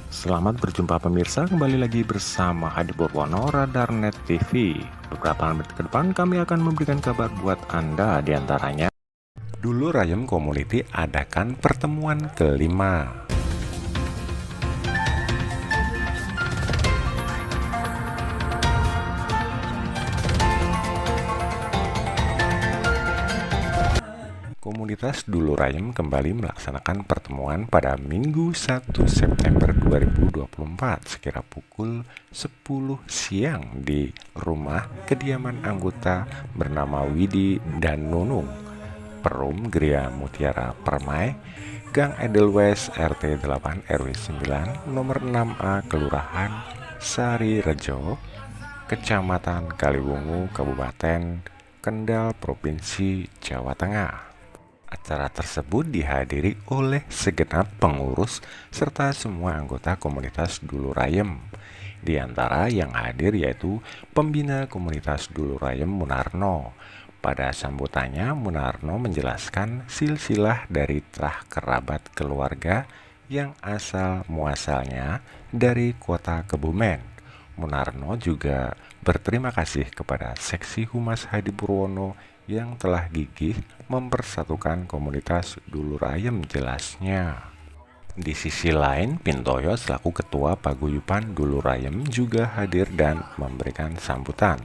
Selamat berjumpa pemirsa, kembali lagi bersama Hadi Purwono Radarnet TV. Beberapa menit ke depan kami akan memberikan kabar buat Anda, diantaranya Dulur Ayem Community adakan pertemuan kelima. Komunitas Dulur Ayem kembali melaksanakan pertemuan pada Minggu 1 September 2024 sekira pukul 10 siang di rumah kediaman anggota bernama Widi dan Nunung, Perum Gria Mutiara Permai, Gang Edelweiss RT 8 RW 9 nomor 6A Kelurahan Sari Rejo, Kecamatan Kaliwungu, Kabupaten Kendal, Provinsi Jawa Tengah. Acara tersebut dihadiri oleh segenap pengurus serta semua anggota komunitas Dulur Ayem. Di antara yang hadir yaitu pembina komunitas Dulur Ayem Munarno. Pada sambutannya, Munarno menjelaskan silsilah dari trah kerabat keluarga yang asal muasalnya dari kota Kebumen. Munarno juga berterima kasih kepada Seksi Humas Hadi Purwono yang telah gigih mempersatukan komunitas Dulur Ayem, jelasnya. Di sisi lain, Pintoyo selaku Ketua Paguyuban Dulur Ayem juga hadir dan memberikan sambutan.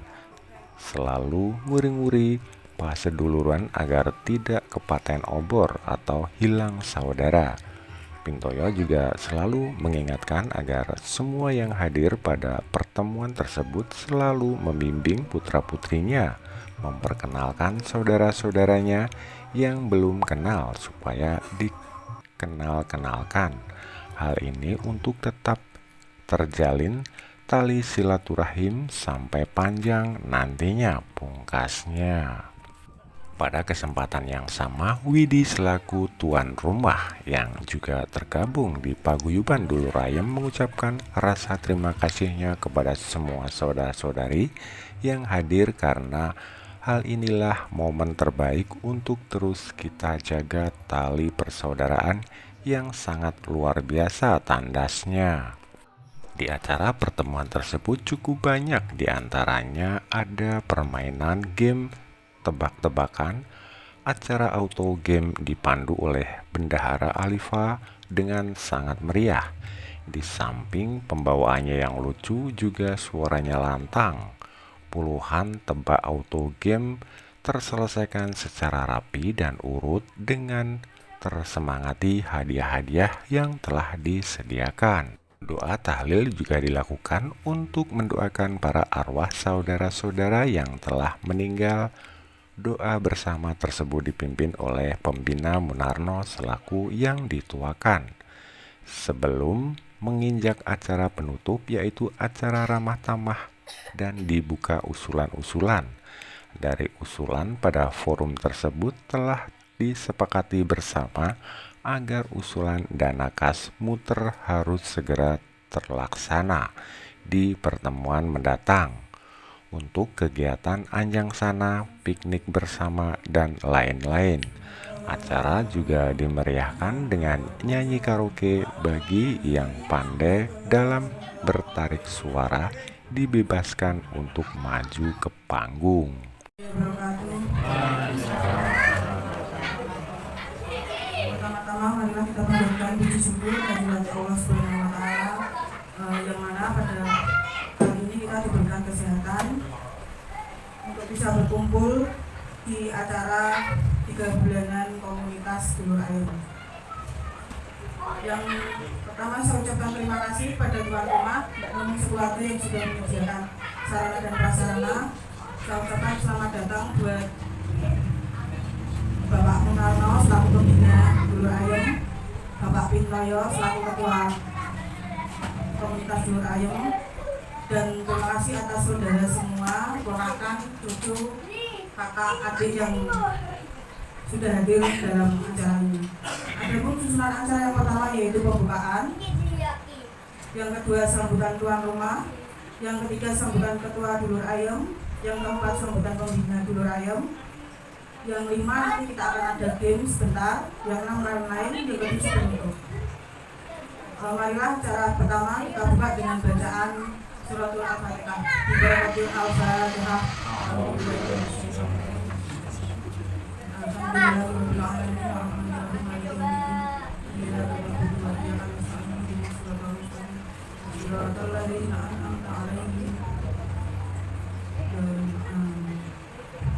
Selalu nguri-nguri paseduluran agar tidak kepaten obor atau hilang saudara. Pintoyo juga selalu mengingatkan agar semua yang hadir pada pertemuan tersebut selalu membimbing putra-putrinya, memperkenalkan saudara-saudaranya yang belum kenal supaya dikenal-kenalkan. Hal ini untuk tetap terjalin tali silaturahim sampai panjang nantinya, pungkasnya. Pada kesempatan yang sama, Widi selaku tuan rumah yang juga tergabung di Paguyuban Dulur Ayem mengucapkan rasa terima kasihnya kepada semua saudara-saudari yang hadir karena hal inilah momen terbaik untuk terus kita jaga tali persaudaraan yang sangat luar biasa tandasnya. Di acara pertemuan tersebut cukup banyak, diantaranya ada permainan game tebak-tebakan, acara auto game dipandu oleh Bendahara Alifa dengan sangat meriah. Di samping pembawaannya yang lucu, juga suaranya lantang. Puluhan tebak auto game terselesaikan secara rapi dan urut dengan tersemangati hadiah-hadiah yang telah disediakan. Doa tahlil juga dilakukan untuk mendoakan para arwah saudara-saudara yang telah meninggal. Doa bersama tersebut dipimpin oleh pembina Munarno selaku yang dituakan. Sebelum menginjak acara penutup yaitu acara ramah tamah dan dibuka usulan-usulan. Dari usulan pada forum tersebut telah disepakati bersama agar usulan dana kas muter harus segera terlaksana di pertemuan mendatang untuk kegiatan Anjang Sana, piknik bersama, dan lain-lain. Acara juga dimeriahkan dengan nyanyi karaoke bagi yang pandai dalam bertarik suara dibebaskan untuk maju ke panggung. Pertama-tama marilah kita panjatkan puji syukur kehadirat Allah Subhanahu wa taala yang mana pada kali ini kita diberikan kesehatan untuk bisa berkumpul di acara 3 bulanan komunitas Dulur Ayem. Yang pertama saya ucapkan terima kasih pada tuan rumah Mbak Nunung sekeluarga yang sudah menyediakan sarana dan prasarana. Saya ucapkan selamat datang buat Bapak Munarno selaku pembina Dulur Ayem, Bapak Pintoyo selaku ketua komunitas Dulur Ayem, dan terima kasih atas saudara semua, ponakan, cucu, kakak, adik yang sudah hadir dalam acara ini. Adapun susunan acara yang pertama yaitu pembukaan, yang kedua sambutan tuan rumah, yang ketiga sambutan ketua Dulur Ayem, yang keempat sambutan pembina Dulur Ayem, yang 5 nanti kita akan ada game sebentar, yang 6 lain-lain, yang ke-7 penutup. Marilah cara pertama kita buka dengan bacaan suratul Al-Fatihah. Diberkati Al-Fatihah.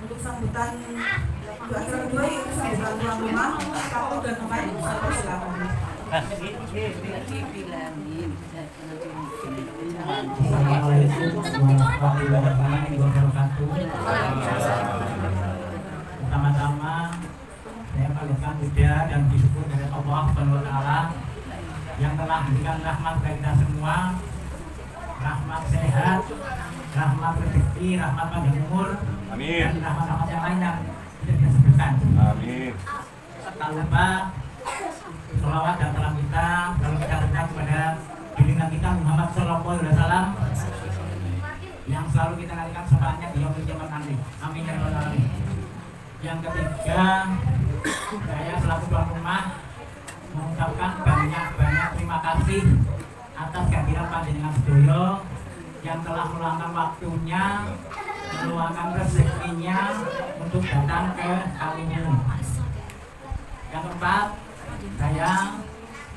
Untuk sambutan untuk acara kedua yaitu sambutan tuan rumah 1 dan 4 saya silakan. Assalamualaikum warahmatullahi wabarakatuh. Pertama-tama saya panjatkan puja dan syukur dari Allah SWT yang telah memberikan rahmat bagi kita semua, rahmat sehat, rahmat rezeki, rahmat panjang umur, dan rahmat-rahmat yang lain yang tidak kita sebutkan. Amin. Tak lupa sholawat dan salam kita kalau kita rendah kepada junjungan kita Muhammad Sallallahu Alaihi Wasallam yang selalu kita kalikan syafaatnya di yaumul kiamat nanti. Amin ya rabbal alamin. Yang ketiga, saya selaku tuan rumah mengucapkan banyak terima kasih atas kehadiran panjenengan sedoyo yang telah meluangkan waktunya, meluangkan rezekinya untuk datang ke Kalimun. Yang keempat, saya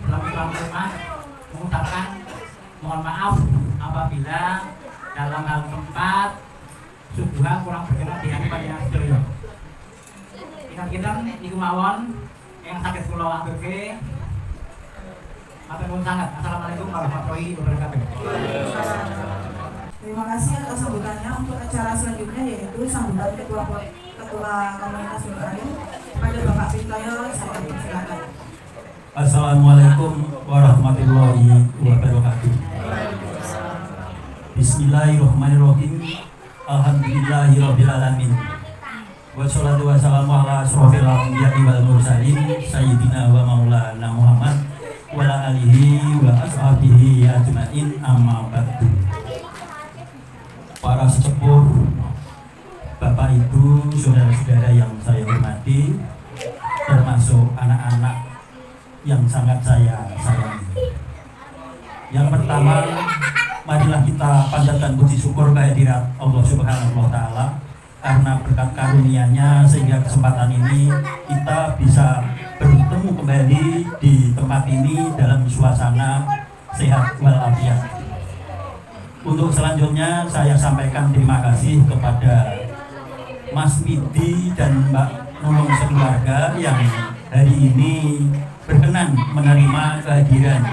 selaku tuan rumah mengucapkan mohon maaf apabila dalam hal tempat subuhan kurang berkenan di hati panjenengan sedoyo. Kita niku mawon yang sakit kula aturke. Matur nuwun sangat. Assalamualaikum warahmatullahi wabarakatuh. Terima kasih atas sambutannya. Untuk acara selanjutnya yaitu sambutan ketua komunitas Nur Alim pada Bapak Pintoyo. Saya silakan. Assalamualaikum warahmatullahi wabarakatuh. Bismillahirrahmanirrahim. Alhamdulillahirabbil alamin. Wassalatu wassalamu ala asrofil anbiya'i wal mursalin sayyidina wa maulana Muhammad wa ala alihi wa ashabihi ajmain amma ba'du. Para sesepuh, Bapak Ibu, saudara-saudara yang saya hormati, termasuk anak-anak yang sangat saya sayangi. Yang pertama, marilah kita panjatkan puji syukur kehadirat Allah Subhanahu wa taala karena berkat karunia-Nya sehingga kesempatan ini kita bisa bertemu kembali di tempat ini dalam suasana sehat walafiat. Untuk selanjutnya saya sampaikan terima kasih kepada Mas Midi dan Mbak Nulung sekeluarga yang hari ini berkenan menerima kehadiran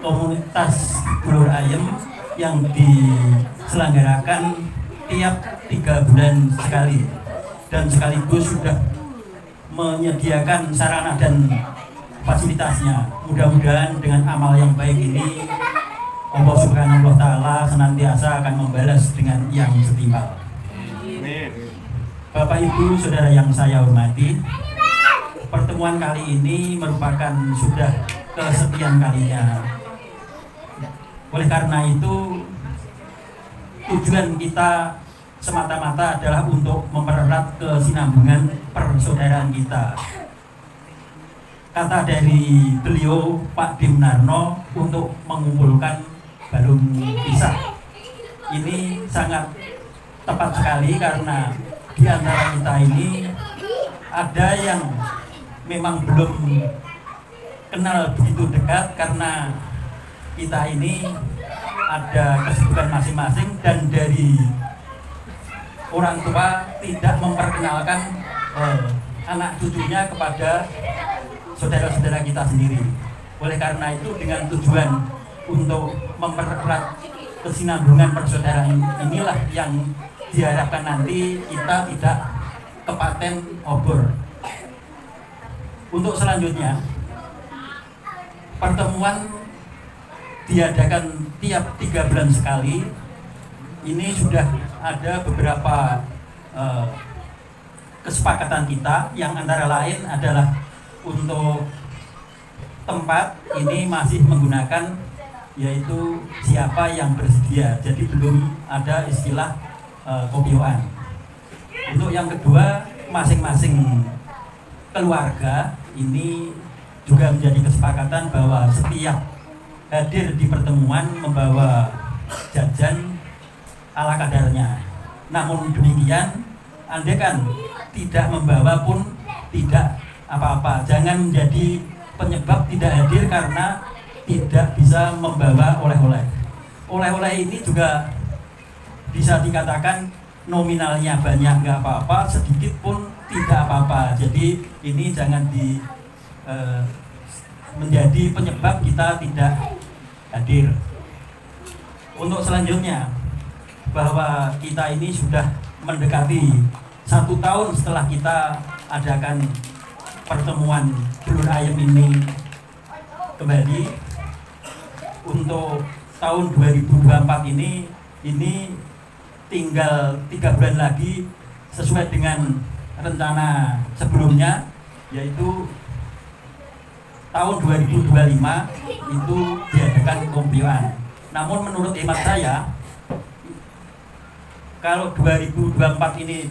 komunitas Telur Ayam yang diselenggarakan tiap 3 bulan sekali dan sekaligus sudah menyediakan sarana dan fasilitasnya. Mudah-mudahan dengan amal yang baik ini Allah Subhanahu wa taala senantiasa akan membalas dengan yang setimpal. Bapak Ibu, saudara yang saya hormati, pertemuan kali ini merupakan sudah kesekian kalinya. Oleh karena itu, tujuan kita semata-mata adalah untuk mempererat kesinambungan persaudaraan kita. Kata dari beliau Pak Dimnarno untuk mengumpulkan balung pisah. Ini sangat tepat sekali karena di antara kita ini ada yang memang belum kenal begitu dekat karena kita ini ada kesibukan masing-masing dan dari orang tua tidak memperkenalkan anak cucunya kepada saudara-saudara kita sendiri. Oleh karena itu dengan tujuan untuk mempererat kesinambungan persaudaraan inilah yang diharapkan nanti kita tidak kepaten obor. Untuk selanjutnya, pertemuan diadakan tiap 3 bulan sekali. Ini sudah ada beberapa kesepakatan kita yang antara lain adalah untuk tempat ini masih menggunakan yaitu siapa yang bersedia. Jadi belum ada istilah kopioan. Untuk yang kedua, masing-masing keluarga ini juga menjadi kesepakatan bahwa setiap hadir di pertemuan membawa jajan ala kadarnya. Namun demikian, andai kan tidak membawa pun tidak apa-apa. Jangan menjadi penyebab tidak hadir karena tidak bisa membawa oleh-oleh. Oleh-oleh ini juga bisa dikatakan nominalnya banyak nggak apa-apa, sedikit pun tidak apa-apa. Jadi ini jangan menjadi penyebab kita tidak hadir. Untuk selanjutnya, bahwa kita ini sudah mendekati 1 tahun setelah kita adakan pertemuan dulur ayam ini kembali. Untuk tahun 2024 ini tinggal 3 bulan lagi sesuai dengan rencana sebelumnya, yaitu tahun 2025 itu diadakan kompioan. Namun menurut hemat saya, kalau 2024 ini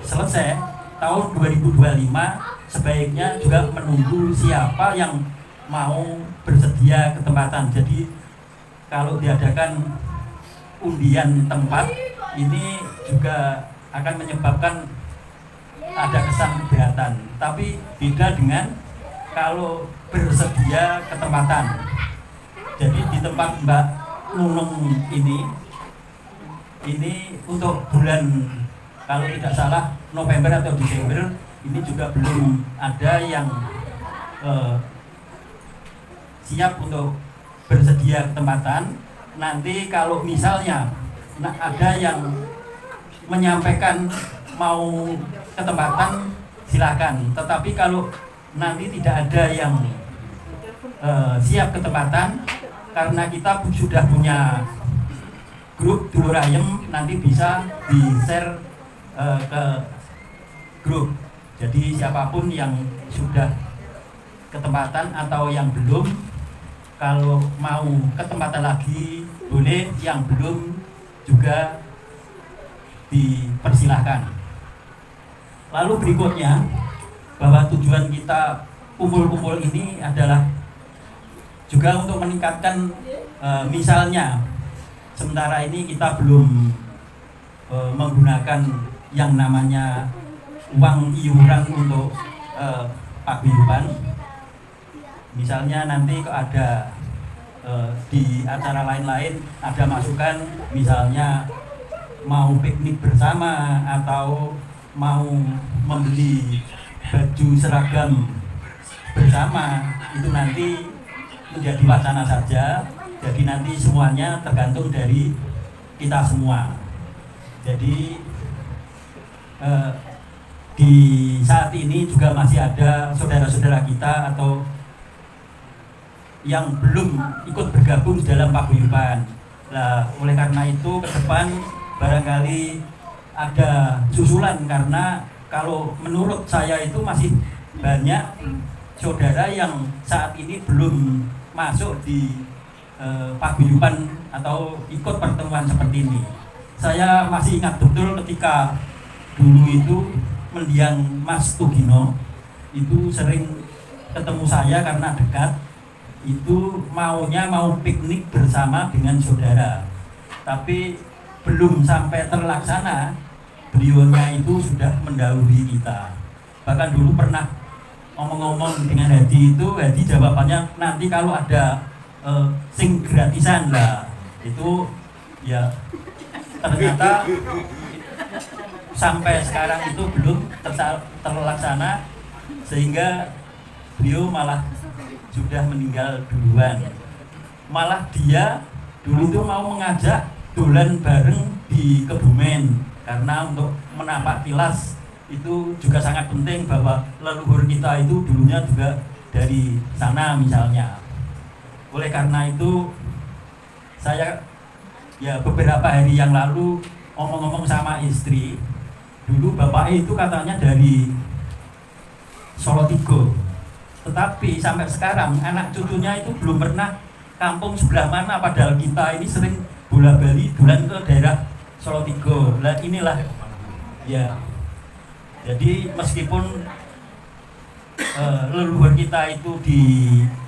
selesai, tahun 2025 sebaiknya juga menunggu siapa yang mau bersedia ketempatan. Jadi kalau diadakan undian tempat, ini juga akan menyebabkan ada kesan keberatan. Tapi beda dengan kalau bersedia ketempatan. Jadi di tempat Mbak Nunung ini untuk bulan, kalau tidak salah, November atau Desember, ini juga belum ada yang siap untuk bersedia ketempatan. Nanti kalau misalnya ada yang menyampaikan mau ketempatan, silakan. Tetapi kalau nanti tidak ada yang siap ketempatan, karena kita sudah punya grup dulur ayam, nanti bisa di-share ke grup. Jadi siapapun yang sudah ketempatan atau yang belum, kalau mau ketempatan lagi boleh, yang belum juga dipersilahkan. Lalu berikutnya, bahwa tujuan kita kumpul-kumpul ini adalah juga untuk meningkatkan, misalnya sementara ini kita belum menggunakan yang namanya uang iuran untuk paguyuban. Misalnya nanti ada di acara lain-lain ada masukan, misalnya mau piknik bersama atau mau membeli baju seragam bersama, itu nanti menjadi wacana saja. Jadi nanti semuanya tergantung dari kita semua. Jadi di saat ini juga masih ada saudara-saudara kita atau yang belum ikut bergabung dalam paguyuban. Nah, oleh karena itu ke depan barangkali ada susulan, karena kalau menurut saya itu masih banyak saudara yang saat ini belum masuk di paguyuban atau ikut pertemuan seperti ini. Saya masih ingat betul ketika dulu itu mendiang Mas Tugino itu sering ketemu saya karena dekat, itu maunya mau piknik bersama dengan saudara, tapi belum sampai terlaksana. Beliaunya itu sudah mendahului kita. Bahkan dulu pernah ngomong-ngomong dengan Hadi, itu Hadi jawabannya nanti kalau ada sing gratisan lah, itu ya ternyata sampai sekarang itu belum terlaksana, sehingga beliau malah sudah meninggal duluan. Malah dia dulu itu mau mengajak dolan bareng di Kebumen, karena untuk menapak tilas itu juga sangat penting, bahwa leluhur kita itu dulunya juga dari sana misalnya. Oleh karena itu saya ya beberapa hari yang lalu ngomong-ngomong sama istri, dulu bapaknya itu katanya dari Solo Tigo, tetapi sampai sekarang anak cucunya itu belum pernah kampung sebelah mana, padahal kita ini sering bola-bali bulan ke daerah Solo Tigo. Nah inilah ya, jadi meskipun leluhur kita itu di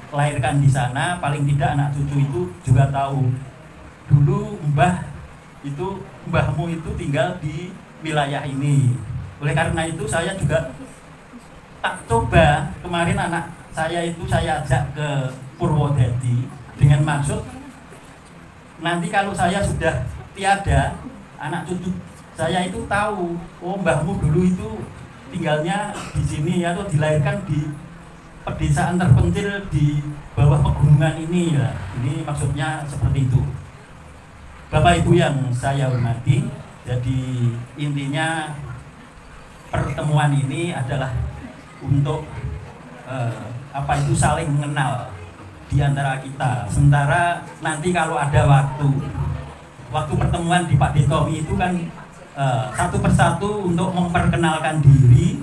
lahirkan di sana, paling tidak anak cucu itu juga tahu dulu mbahmu itu tinggal di wilayah ini. Oleh karena itu saya juga tak coba kemarin anak saya itu saya ajak ke Purwodadi dengan maksud nanti kalau saya sudah tiada, anak cucu saya itu tahu, oh mbahmu dulu itu tinggalnya di sini atau dilahirkan di pedesaan terpencil di bawah pegunungan ini ya. Ini maksudnya seperti itu. Bapak Ibu yang saya hormati, jadi intinya pertemuan ini adalah untuk saling mengenal di antara kita. Sementara nanti kalau ada waktu pertemuan di Pak Detomi itu kan satu persatu untuk memperkenalkan diri.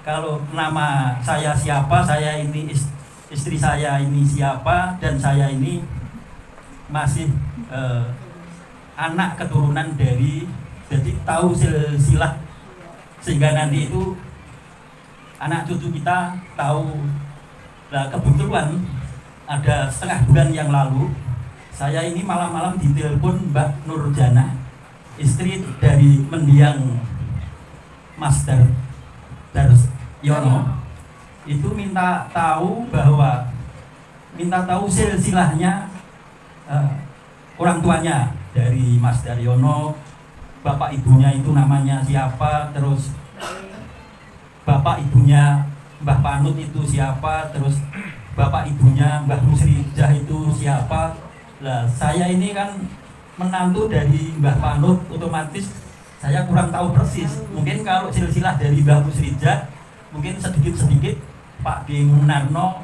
Kalau nama saya siapa, saya ini istri saya ini siapa, dan saya ini masih anak keturunan dari, jadi tahu silsilah, sehingga nanti itu anak cucu kita tahu. Nah, kebetulan ada setengah bulan yang lalu saya ini malam-malam ditelepon Mbak Nurjana, istri dari mendiang Mas Daryono, itu minta tahu silsilahnya orang tuanya dari Mas Daryono, bapak ibunya itu namanya siapa, terus bapak ibunya Mbah Panut itu siapa, terus bapak ibunya Mbah Musrijah itu siapa. Lah saya ini kan menantu dari Mbah Panut, otomatis saya kurang tahu persis. Mungkin kalau silsilah dari Mbah Musrijah mungkin sedikit-sedikit Pak D. Munarno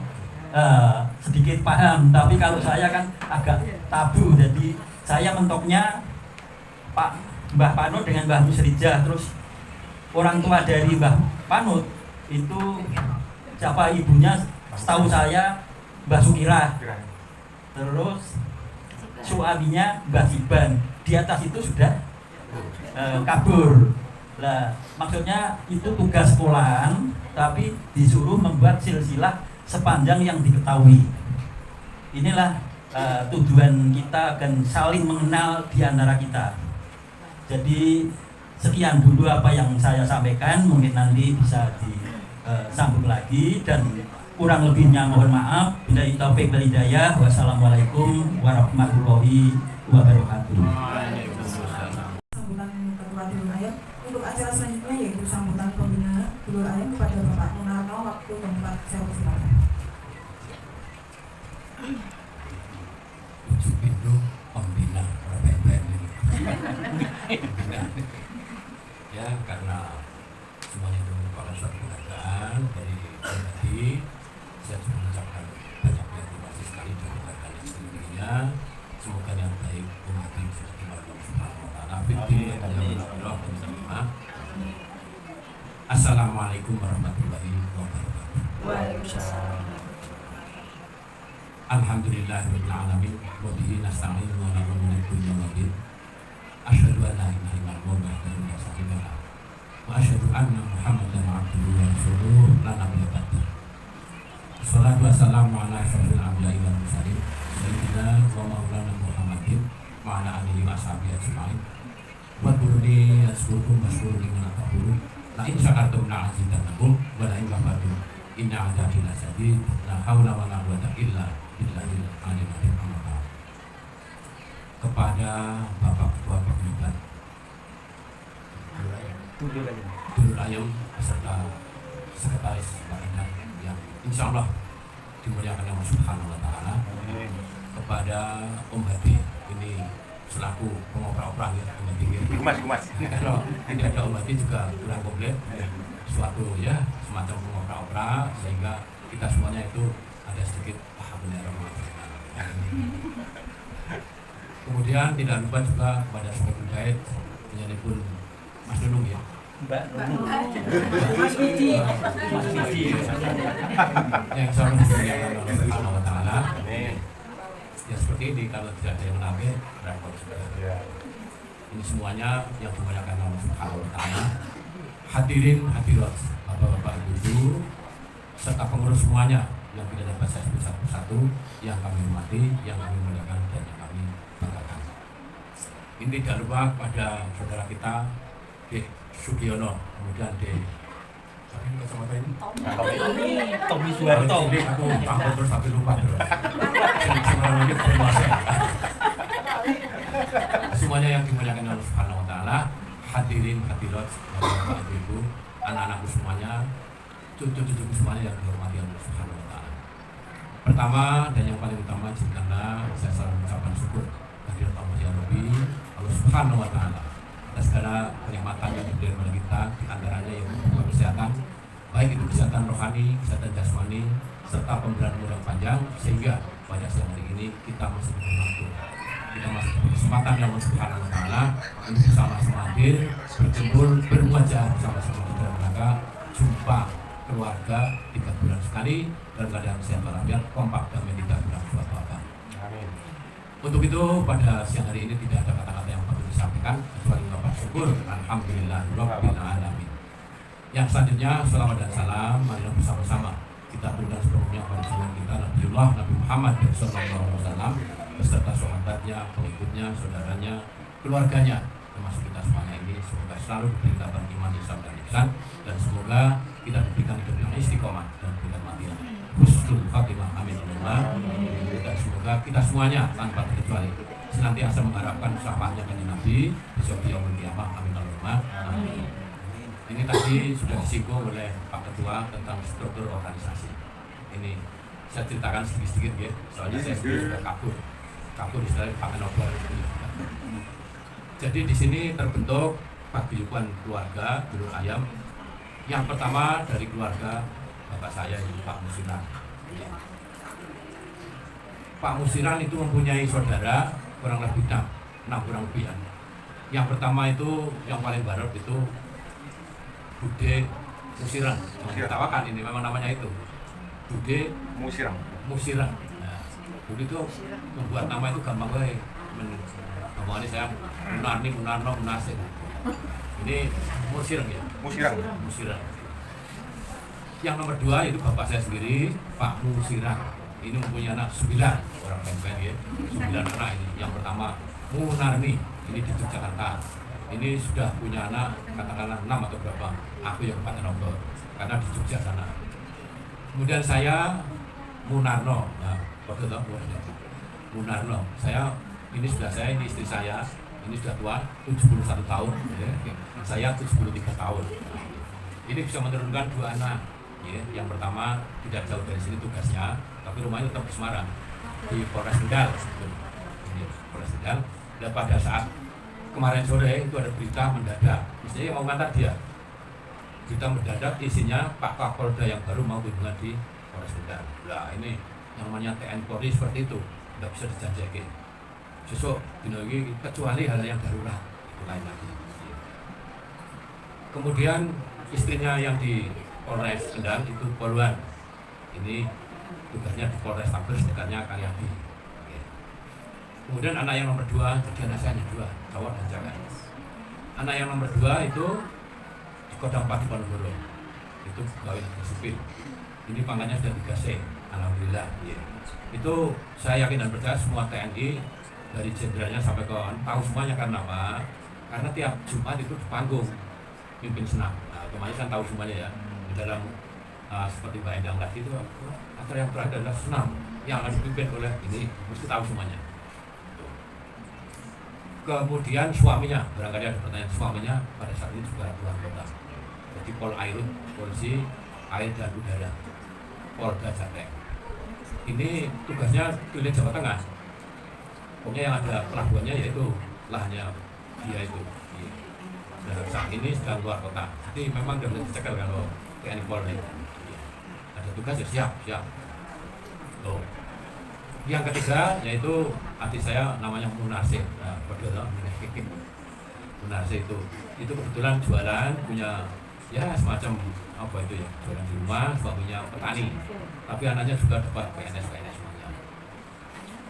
sedikit paham, tapi kalau saya kan agak tabu, jadi saya mentoknya Mbah Panut dengan Mbah Musrijah. Terus orang tua dari Mbah Panut itu siapa ibunya, setahu saya Mbah Sukirah, terus suaminya Mbah Siban, di atas itu sudah kabur. Lah maksudnya itu tugas sekolahan, tapi disuruh membuat silsilah sepanjang yang diketahui. Inilah tujuan kita akan saling mengenal di antara kita. Jadi sekian dulu apa yang saya sampaikan, mungkin nanti bisa disambung lagi, dan kurang lebihnya mohon maaf. Billahi taufik wal hidayah. Wassalamualaikum warahmatullahi wabarakatuh. Sambutan Ketua Dulur Ayam. Untuk acara selanjutnya yaitu sambutan pembina Dulur Ayam kepada Bapak Munarno. Waktu dan tempat saya persilakan. Itu pembina PPN ini. Ya, karena semuanya itu merupakan suatu penghargaan dari pribadi. Saya juga mengucapkan banyak terima kasih sekali dari penghargaan yang sendirinya. Semoga yang baik umat ini sudah dimarahi Subhanahu wa ta'ala. Assalamualaikum warahmatullahi wabarakatuh. Waalaikumsalam. Alhamdulillahirabbil alamin wa bihi nasta'inu wa na'udzu billahi min syururi asyhadu an la ilaha illallah wahdahu la syarika lah wa asyhadu anna Muhammadan abduhu wa rasuluhu la nabiyya ba'dahu. Shalatu wassalamu ala asyrofil anbiya'i wal mursalin sayyidina wa maulana Muhammadin wa ala alihi wa sahbihi ajma'in. Wa qulni asbukum mas'ulun min taqulu la in syakartum la azidannakum wa la in kafartum inna 'adzabi lasyadid. La haula wa la quwwata illa billahil aliyyil azim. Kepada Bapak Ketua Paguyuban Dulur Ayam beserta Sekretaris Pak Endang yang insya Allah dimuliakan Allah Subhanahu wa ta'ala, kepada Om Hadi ini selaku pengopera-opera ya, Gumas. kalau ini ada Om Hadi juga kurang komplit, suatu ya semacam pengopera-opera, sehingga kita semuanya itu ada sedikit paham dari Kemudian tidak lupa juga kepada Sobat Jahit, menyebut Mas Nunung ya, Mbak Nunung, Mas Widi. yang selalu dimuliakan Allah Subhanahu wa ta'ala. Ya seperti ini, kalau tidak ada yang menambil repot juga. Ini semuanya yang dimuliakan Allah Subhanahu wa ta'ala. Hadirin hadirat, bapak-bapak, ibu, serta pengurus semuanya yang tidak dapat saya sebut satu-satu, yang kami hormati, yang kami muliakan, dan yang kami banggakan. Ini tidak lupa pada saudara kita Dek Sugiono, kemudian Dek kacamata ini Tommy Suharto. ini aku tampil terus tapi lupa terus. Ini bermasa. Semuanya yang dimuliakan Allah Subhanahu Wa Taala, hadirin hadirat, bapak ibu, anak-anakku semuanya, cucu-cucuku semuanya yang dihormati Allah Subhanahu Wa Taala. Pertama dan yang paling utama, izinkanlah saya selalu mengucapkan syukur kehadirat Allah yang lebih Allah Subhanahu Wa Taala atas segala kenikmatan yang diberikan kepada kita, di antaranya yang berupa kesehatan, baik itu kesehatan rohani, kesehatan jasmani, serta pemberian umur yang panjang, sehingga pada siang hari ini kita masih bermanfaat. Kita masih diberi kesempatan yang Allah Subhanahu Wa Taala untuk sama-sama hadir, berkumpul, berwajah bersama-sama di dalam rangka jumpa keluarga 3 bulan sekali dalam keadaan sehat walafiat, kompak, damai, tidak kurang suatu apa. Amin. Untuk itu pada siang hari ini tidak ada kata-kata yang patut disampaikan kecuali mengucapkan syukur alhamdulillahirabbil alamin. Yang selanjutnya, salawat dan salam marilah bersama-sama kita berikan sebelumnya kepada junjungan kita Nabiullah Nabi Muhammad SAW beserta sahabatnya, pengikutnya, saudaranya, keluarganya, termasuk kita semuanya ini. Semoga selalu diberi kabar iman, Islam, dan ihsan, dan semoga kita diberikan hidup yang istiqomah dan diberikan mati yang husnul khatimah. Amin. Dan semoga kita semuanya tanpa terkecuali senantiasa mengharapkan syafaatnya kanjeng Nabi besok di yaumul qiyamah. Amin. Amin. Ini tadi sudah disinggung oleh Pak Ketua tentang struktur organisasi. Ini saya ceritakan sedikit-sedikit ya, soalnya saya sendiri sudah kabur istilahnya pakai novel. Jadi di sini terbentuk paguyuban keluarga Dulur Ayam. Yang pertama dari keluarga bapak saya ini Pak Musiran. Pak Musiran itu mempunyai saudara kurang lebih 6 kurang lebih ya. Yang pertama itu yang paling barat itu Bude Musiran. Ditawakan ini memang namanya itu Bude Musiran. Nah, Bude itu membuat nama itu gampang banget. Ngomongnya saya Munarni, Munarno, Munasir. Ini Musiran ya. Musiran. Yang nomor 2 itu bapak saya sendiri Pak Musiran. Ini mempunyai anak 9 orang pempen ya. 9 anak ini. Yang pertama Munarni, ini di Yogyakarta. Ini sudah punya anak katakanlah 6 atau berapa. Aku yang Kabupaten Bogor karena di Jogja sana. Kemudian saya Munarno. Nah, waktu itu Munarno. Ini istri saya. Ini sudah tua, 71 tahun. Ya. Saya 73 tahun. Ini bisa menurunkan 2 anak. Ya. Yang pertama tidak jauh dari sini tugasnya, tapi rumahnya tetap di Semarang di Polres Kendal. Ini Polres Kendal. Dan pada saat kemarin sore itu ada berita mendadak, misalnya yang mau ngantar dia. Berita mendadak isinya Pak Kapolda yang baru mau kunjungan di Polres Kendal. Nah ini yang namanya TNI Polri seperti itu, tidak bisa dijajakin. Besok dino ini kecuali hal yang darurat, itu lain lagi. Kemudian istrinya yang di Polres Kendal itu Poluan. Ini tugasnya di Polres Tabes, dekatnya Karyadi. Kemudian anak yang nomor 2, jadi anak saya hanya 2, cowok dan cewek. Anak yang nomor 2 itu di Kodam Padi Ponorogo. Itu pegawai negeri sipil. Ini pangkatnya sudah 3C, alhamdulillah. Itu saya yakin dan percaya semua TNI dari jenderalnya sampai ke tahu semuanya. Karena apa? Karena tiap Jumat itu di panggung pimpin senam. Nah, otomatis kan tahu semuanya ya. Di dalam seperti Mbak Endang tadi itu acara yang terakhir adalah senam yang akan dipimpin oleh ini, mesti tahu semuanya. Kemudian suaminya, barangkali ada pertanyaan, suaminya pada saat ini juga luar kota. Jadi Pol Airut, Polisi Air dan Udara, Polda Jateng. Ini tugasnya wilayah Jawa Tengah. Pokoknya yang ada pelabuhannya yaitu lahannya dia itu. Dan saat ini sedang luar kota. Jadi memang tidak boleh dicekal kalau TNI Polri. Ada tugas ya siap. Loh. Yang ketiga yaitu adik saya namanya Munasir. Nah, Munasir itu kebetulan jualan, punya ya semacam apa itu ya, jualan di rumah, suaminya petani. Tapi anaknya juga dapat PNS semuanya.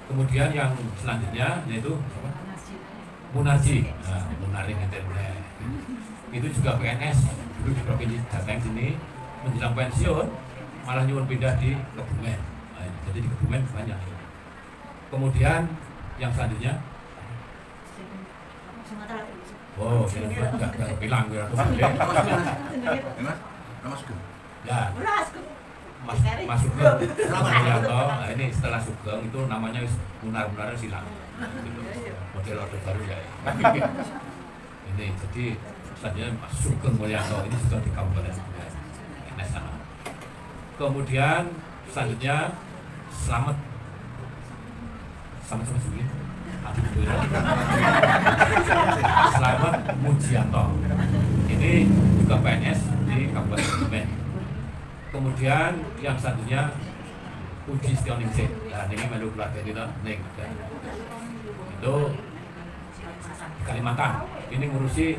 Kemudian yang selanjutnya yaitu Munarji. Nah, Munari itu juga PNS dulu di Provinsi Jateng sini, menjelang pensiun malah nyuwun pindah di Kebumen. Nah, jadi di Kebumen banyak. Kemudian yang selanjutnya, oh, ini nggak bilang ya, ya, Mas Sugeng, Mulyanto. Nah, ini setelah Sugeng itu namanya Munar-Munar silang, gitu. Model orde baru ya. Ini jadi selanjutnya Mas Sugeng Mulyanto ini sudah di Kabupaten Kebumen. Ini sana. Kemudian selanjutnya Slamet sama sini. Slamet Mujianto. Ini juga PNS di Kabupaten Kebumen. Kemudian yang selanjutnya Puji Setioningsit. Nah, ini melu keluarga kita, ning. Itu di Kalimantan. Ini ngurusi,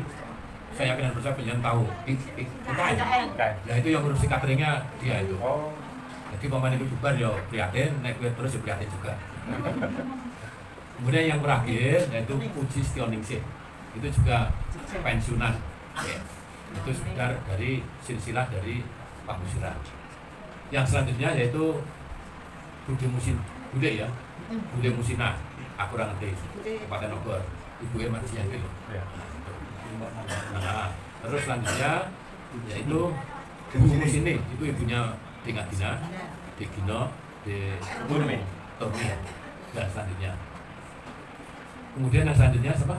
saya yakin dan percaya penjen tahu. IKN. Ya itu yang ngurusi cateringnya dia itu. Jadi pemain itu bubar ya prihatin, naik terus ya prihatin juga. Kemudian yang terakhir yaitu Puji Setioningsit. Itu juga pensiunan. Ya. Itu sekedar dari silsilah dari Pak Musiran. Yang selanjutnya yaitu Bude ya, Bude Musina. Aku kurang ngerti. Kabupaten Bogor. Ibu Marjian itu. Nah, terus selanjutnya yaitu Bu Musini, itu ibunya Dingadina, di Gino, di Turmi. Dan selanjutnya. Kemudian yang selanjutnya siapa?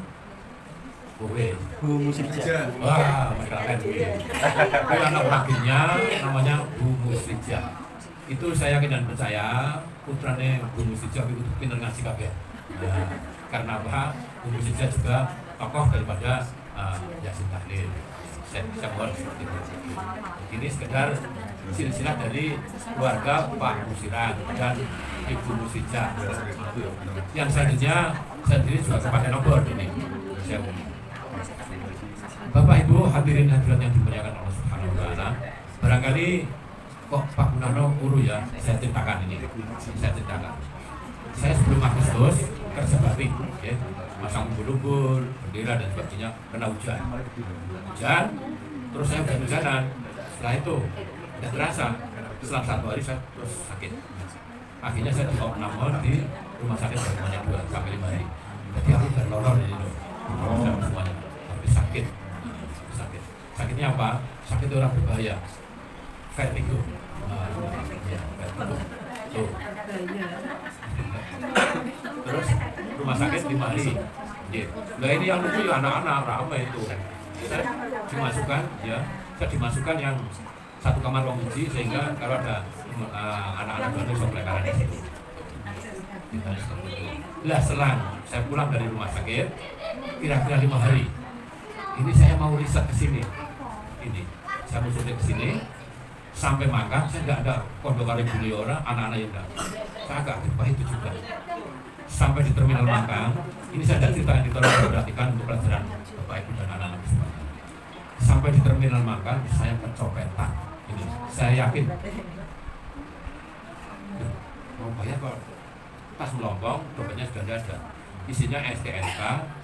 Bu Musija. Wah, mereka keren. Itu anak laki-nya namanya Bu Musija. Itu saya yakin dan percaya putranya Bu Musija itu pintar ngasih kabeh. Ya, karena apa? Bu Musija juga tokoh daripada Yasin Tahlil. Saya buat seperti itu. Ini sekedar silsilah dari keluarga Pak Musiran dan Ibu Musija. Yang selanjutnya saya sendiri juga Kabupaten Bogor ini. Bapak Ibu hadirin hadirat yang dimuliakan Allah Subhanahu wa taala. Barangkali kok Pak Munarno uru ya, saya ceritakan ini. Saya sebelum Agustus kerja bakti, ya, masang umbul-umbul, bendera dan sebagainya, kena hujan. Terus saya hujan-hujanan. Setelah itu tidak terasa, setelah 1 hari saya terus sakit. Akhirnya saya diopname di rumah sakit semuanya 2 sampai 5 hari. Jadi aku udah loror di situ. Semuanya tapi sakit. Sakitnya apa? Sakit itu orang berbahaya. Vertigo. Tuh. Terus rumah sakit 5 hari. Nah ini yang lucu ya anak-anak ramai itu. Saya dimasukkan yang satu kamar ruang uji sehingga kalau ada anak-anak baru bisa pelekaran di situ. Lah selang saya pulang dari rumah sakit kira-kira 5 hari. Ini saya mau riset ke sini. Ini saya mau syuting ke sini sampai makan saya nggak ada pondok kali orang anak-anak yang enggak. Saya agak apa itu juga. Sampai di terminal Mangkang, ini saya ada cerita yang ditolong perhatikan untuk pelajaran Bapak Ibu dan anak-anak semua. Sampai di terminal Mangkang saya kecopetan. Ini saya yakin. Mau bayar kok pas melompong, dompetnya sudah ada. Isinya STNK,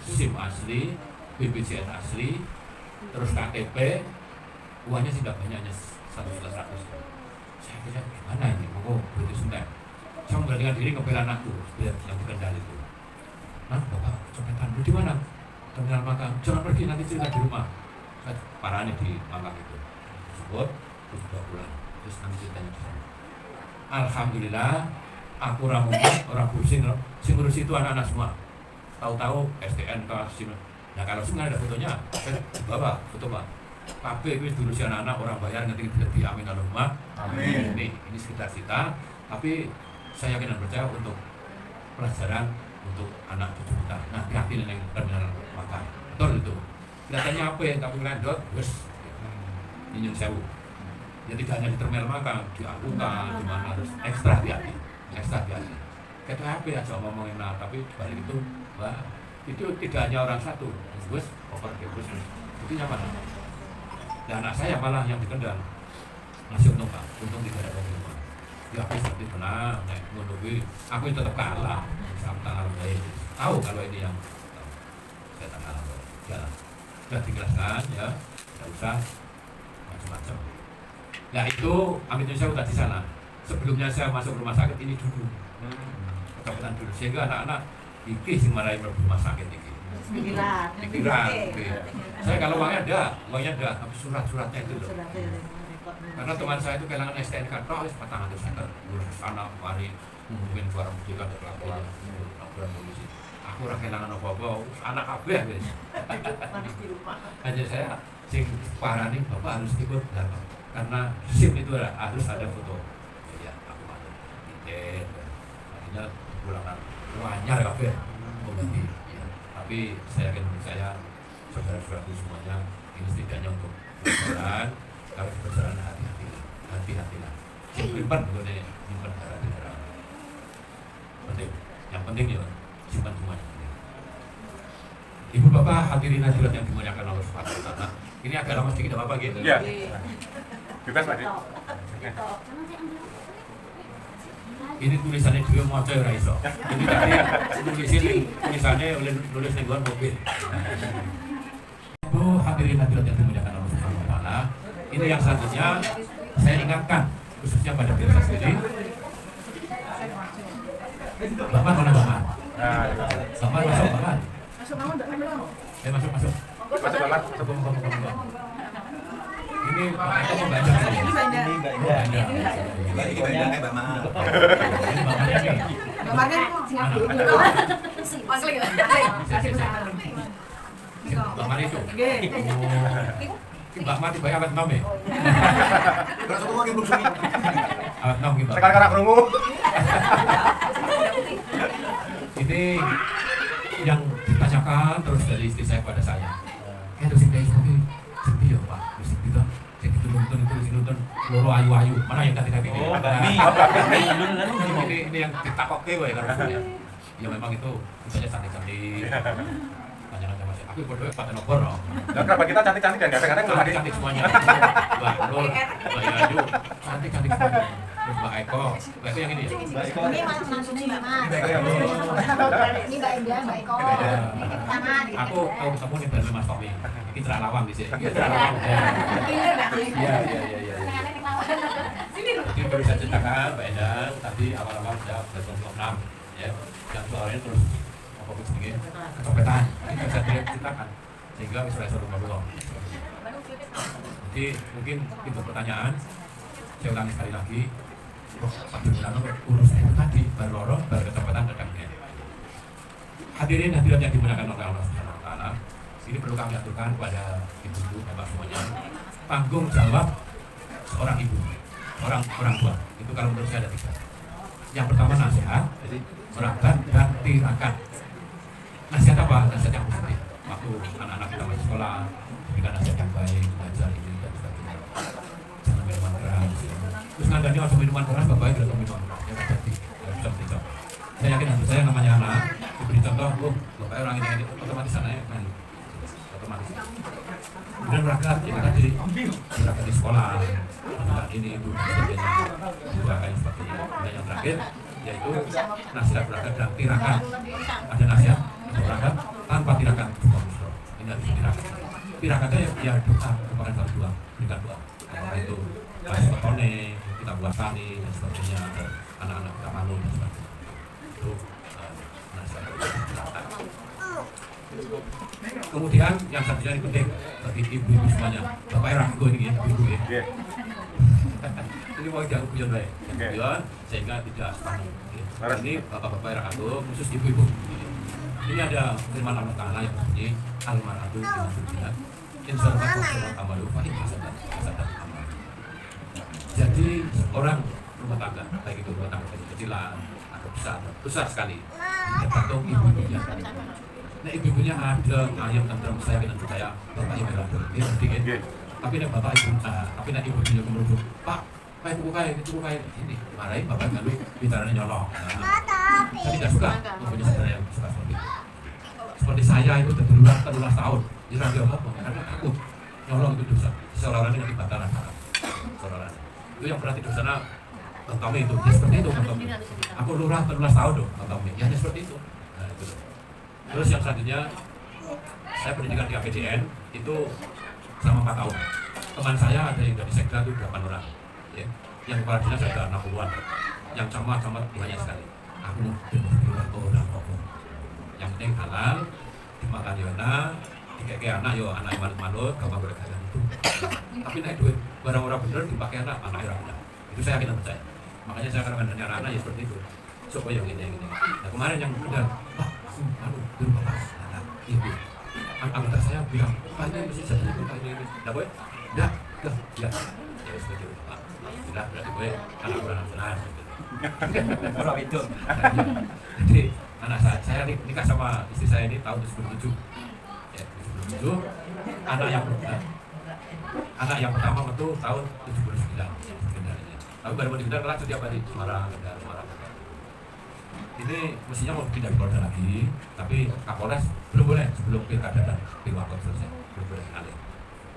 SIM asli, BPJS asli, terus KTP, uangnya tidak banyaknya 1.100. Saya kira gimana ini, mau begitu sentek. Saya memberanikan diri ngebela anakku, biar yang di Kendal itu. Nah, Bapak, copetan di mana? Terminal Mangkang. Jangan pergi, nanti cerita di rumah. Saya parahnya di Mangkang itu. Sebut, terus 2 bulan. Terus nanti ceritanya di sana. Alhamdulillah, aku orang pusing, sing ngurus itu anak-anak semua. Tahu-tahu STNK, SIM. Nah kalau SIM ada fotonya, saya bawa foto Pak. KB itu dulu si anak-anak orang bayar nanti di amin Allahumma. Amin. Ini sekitar kita, tapi saya yakin dan percaya untuk pelajaran untuk anak cucu kita. Nah, yakin yang terminal makan. Betul itu. Kelihatannya apa yang kamu landot, wes nyunyun sewu. Jadi tidak hanya di terminal makan, di angkutan, di mana harus ekstra hati-hati. Kita HP aja ngomongin tapi balik itu, wah, itu tidak hanya orang satu, wes over bus, itu nyaman. Dan anak saya malah yang di Kendal masih untung Pak, untung tidak ada rumah. Ya aku seperti benar, menunggu, aku tetap kalah, sama tangan baik. Tahu kalau ini yang saya tak kalah, jalan. Sudah dijelaskan ya, tidak usah macam-macam. Nah itu Amit saya udah di sana. Sebelumnya saya masuk rumah sakit ini dulu, kecepatan dulu. Sehingga anak-anak iki sing marahi rumah sakit iki. Pikiran. Saya kalau uangnya ada, tapi surat-suratnya itu loh. Karena teman saya itu kehilangan STNK, wis 400 lulus sana mari mungkin barang bukti kan laporan polisi. Aku ora kehilangan apa-apa, anak kabeh wis. Hanya saya sing parani Bapak harus ikut datang. Karena SIM itu harus ada foto. Ya, aku matur. Akhirnya pulangan anyar kabeh. Tapi saya yakin menurut saya saudara-saudaraku semuanya ini setidaknya untuk perjalanan. Kalau perjalanan hati-hatilah. Simpan begini, simpan darah. Penting. Yang penting ya simpan semuanya. Ibu bapak hadirin hadirat yang dimuliakan Allah Subhanahu wa taala. Ini agak lama sedikit apa gitu? Iya. Bebas Pak. Ini tulisannya juga mau coy ora iso. Jadi tadi tulisannya oleh nulis ning luar mobil. Bu hadirin hadirat yang dimuliakan Allah Subhanahu wa taala. Ini yang selanjutnya saya ingatkan khususnya pada diri saya sendiri. Bapak mana Bapak? Bapak masuk Bapak. Masuk. Masuk Bapak. Ini Bapak itu membaca. Ini banyak. Ini banyak Mbak Ma. Kemarin Singapura itu. Asli ya. Mbak Mari itu. Mbak Mari bayar awet nom ya. Rasa tuh makin belum sunyi. Awet nom gitu. Sekarang krungu. Ini yang ditanyakan terus dari istri saya pada saya. Terus ini sepi ya Pak. Terus gitu. Saya nonton loro ayu-ayu. Mana yang kata-kata ini? Ini yang ditakokke wae karo saya. Ya memang itu misalnya cantik-cantik. Tanya-tanya masih. Aku bodoh pada nomor. Lah kenapa kita cantik-cantik dan kadang-kadang nggak Cantik semuanya. Mbak Nur, Mbak Ayu, cantik semuanya. Terus Mbak Eko yang ini ya? Mbak Eko. Ini mantunya Mas. Mbak Eko. Ini Mbak Ida, Mbak Eko. Tangan. Aku tahu ketemu nih dari Mas Tommy. Ini Cerah Lawang di sini. Cerah Lawang. Iya. Jadi baru saya ceritakan Mbak Eda tadi awal-awal sudah berkelompok 6 ya. Yang soalnya terus apa begini kecopetan. Ini saya ceritakan sehingga bisa suruh ngobrol. Jadi mungkin itu pertanyaan. Saya ulangi sekali lagi. Pak Jumlano urus itu tadi baru lorong, baru kecopetan kadangnya. Hadirin hadirat yang dimuliakan oleh Allah Subhanahu wa taala. Ini perlu kami aturkan kepada ibu-ibu, bapak semuanya. Tanggung jawab seorang ibu, orang tua. Itu kalau menurut saya ada 3. Yang pertama nasihat, merangkat dan tirakat. Nasihat apa? Nasihat yang positif. Waktu anak-anak kita masih sekolah, berikan nasihat yang baik, belajar ini dan sebagainya. Jangan minuman keras. Terus ngandani waktu minuman keras, bapak itu tidak minuman keras. Ya hati-hati, harus bisa beri contoh. Saya yakin untuk saya namanya anak, diberi contoh, bapak orang ini otomatis anaknya kan. Otomatis. Kemudian berangkat, ya tadi berangkat di sekolah, berangkat ini, ibu, sebagainya, berangkat sebagainya. Dan yang terakhir, yaitu nasihat berangkat dan tirakat. Ada nasihat berangkat tanpa tirakat. Ini harus tirakat. Tirakatnya ya doa, merupakan satu doa, berikan doa. Itu kasih petone, kita buat tani dan sebagainya, dan anak-anak kita malu dan sebagainya. Itu nasihat tirakat. Kemudian yang satunya ini penting bagi ibu-ibu semuanya. Bapak era gue ini ya, ibu ya. Ini mau jangan guyon baik. Guyon sehingga tidak panik. Ini bapak-bapak era aku khusus ibu-ibu. Ini ada firman Allah Taala yang berbunyi al-mar'atu binafsiha in sarfatu amalu fa in hasadat amal. Jadi orang rumah tangga, baik itu rumah tangga kecil-kecilan atau besar sekali, tergantung ibu-ibunya. Nah ibu-ibunya ada ayam tentrem saya dengan percaya bapaknya berlaku ini sedikit. Tapi nek bapak ibu, tapi nek ibu-ibunya kemudian Pak, itu bukai ini marahin bapak lalu bicaranya nyolong. Saya tidak suka mempunyai saudara yang suka seperti itu. Seperti saya itu terulang tahun jarang dia ngomong karena takut nyolong itu dosa. Seorang yang dibatalan seorang itu yang berarti dosanya Bang Tommy itu ya seperti itu Bang Tommy. Aku lurah 13 tahun dong Bang Tommy ya seperti itu. Nah, itu. Terus yang selanjutnya saya pendidikan di APDN itu selama 4 tahun. Teman saya ada yang dari Sekda itu 8 orang. ya. Yang kepala dinas ada 60-an, yang camat-camat banyak sekali. Aku bener-bener orang pokok. Yang penting halal, dimakan ya enak, dikeke anak yo anak manut-manut, gampang berdagang itu. Tapi naik duit barang orang bener dipakai anak bener. Itu saya yakin dan percaya. Makanya saya akan mengandalkan anak ya seperti itu. Supaya gini. Nah kemarin yang benar, dulu bapak, ibu, anggota saya bilang, Pak ini mesti jadi itu, Pak ini. Nah boy, ya seperti itu Pak. Tidak berarti boy, anak orang benar. Orang itu. Jadi anak saya nikah sama istri saya ini tahun 2007. Ya, 2007, anak yang pertama itu tahun 79. Tapi baru mau dipindah lanjut tiap hari Semarang. Ini mestinya mau pindah ke Polda lagi, tapi Kapolres belum boleh sebelum pilkada dan pilwakot selesai, belum boleh alih.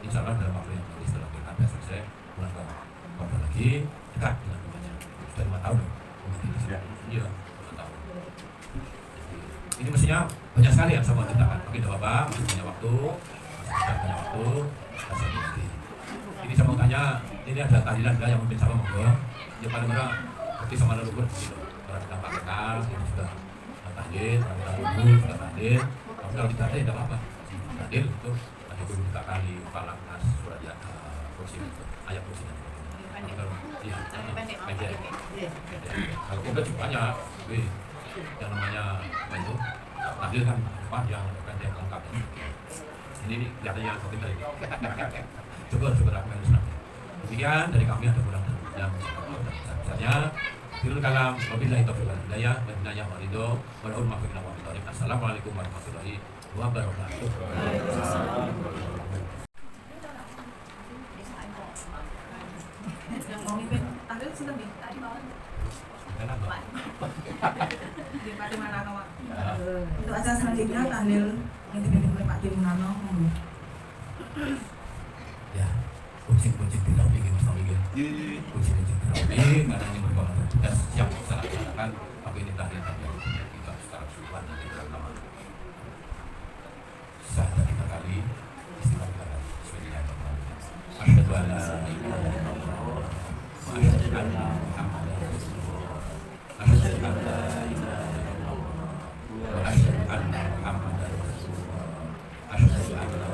Insya Allah dalam waktu yang nanti setelah pilkada selesai, pulang ke Polda lagi, dekat dengan rumahnya. Sudah 5 tahun. Iya, 5 tahun. Ini mestinya banyak sekali yang sama kita kan. Mungkin Bapak masih punya waktu, masih lagi. Ini saya mau tanya, ini ada tahlilan yang mungkin sama monggo. Yang paling murah, seperti sama leluhur gitu. Orang kita pakai ini sudah tahlil, orang kita wudhu sudah tahlil. Tapi kalau tidak ada tidak apa-apa. Tahlil itu ada 23 kali falak nas surat kursi itu, ayat kursi dan kalau iya, pendek. Kalau kita juga banyak, yang namanya apa itu tahlil kan panjang, pendek lengkap. Ini kelihatannya covid dari coba aku harus nanti. Demikian dari kami ada kurang yang besarnya. Firul kalam, wabillahi taufiq wal hidayah, wa inna walido, wa lahul maghfirah wa ridha. Assalamualaikum warahmatullahi wabarakatuh. Yang mau mimpin tahlil sudah nih tadi malam. Kenapa? Di Pak Dimunano. Untuk acara selanjutnya tahlil yang dipimpin oleh Pak Dimunano. Ya, kucing-kucing tidak ingin bersama kucing-kucing tidak ingin karena ini merupakan tugas yang bisa dilaksanakan. Tapi ini tahlil kita secara keseluruhan nanti bersama. Syahadat 3 kali, istighfar 3 kali. Bismillahirrahmanirrahim. Asyhadu an la ilaha illallah wa asyhadu anna Muhammadar Rasulullah. Asyhadu an la ilaha illallah wa asyhadu anna Muhammadar Rasulullah. Asyhadu an la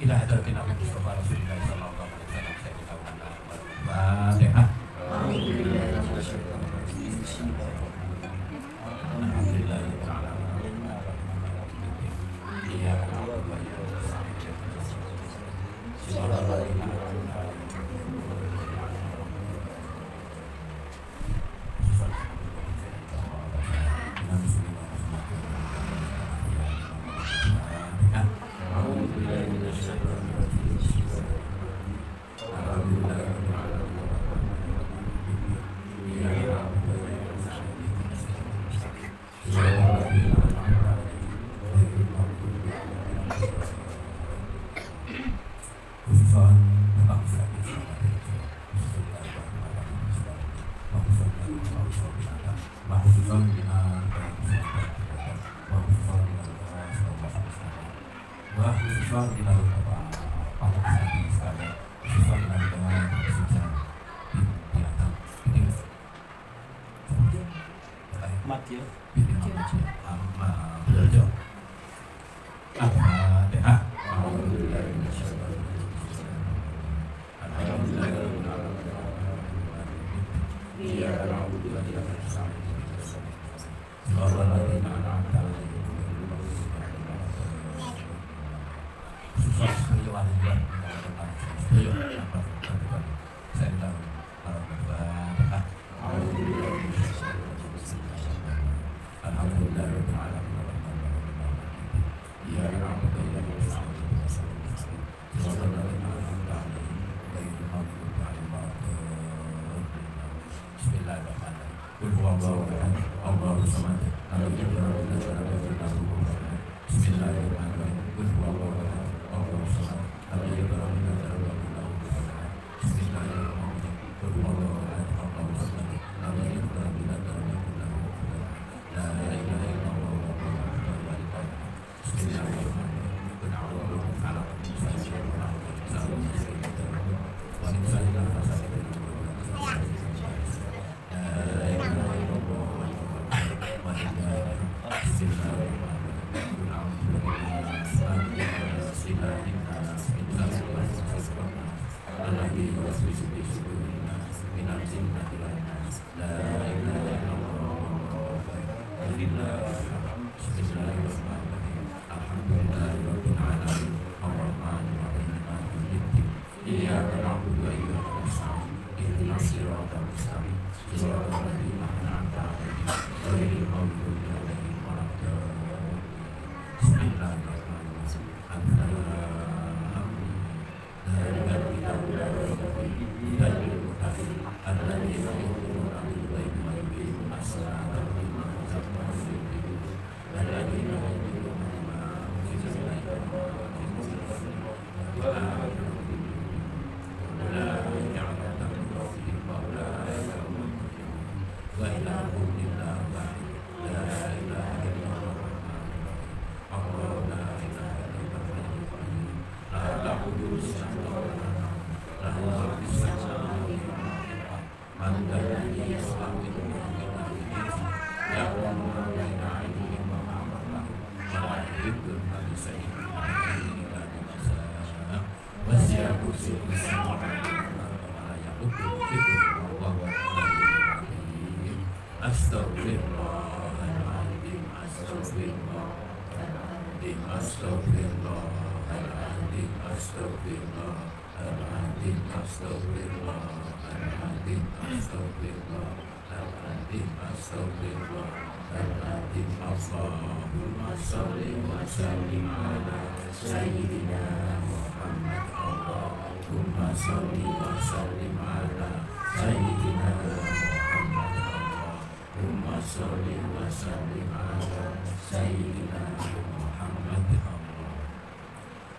ila hadratin Nabi Mustafa Rasulullah sallallahu alaihi wasallam. Saya ucapkan Fatihah.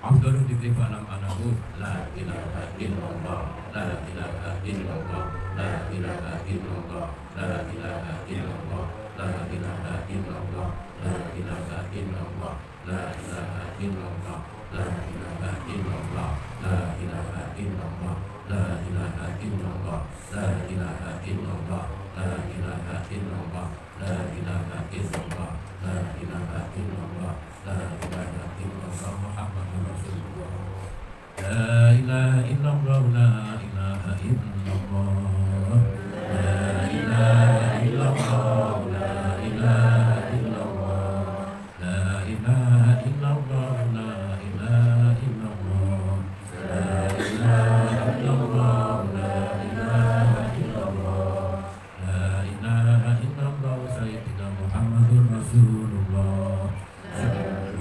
Afdalu dzikri falam anahu la ilaha illallah la ilaha illallah la ilaha illallah la ilaha illallah la ilaha illallah la ilaha illallah la ilaha illallah la ilaha illallah la ilaha illallah la ilaha illallah la ilaha illallah la ilaha illallah la ilaha illallah la ilaha illallah la ilaha illallah Muhammadur Rasulullah la ilaha illallah la ilaha illallah la ilaha illallah la ilaha illallah la ilaha illallah la ilaha illallah la ilaha illallah la ilaha illallah la ilaha illallah sayyidina Muhammadur Rasulullah la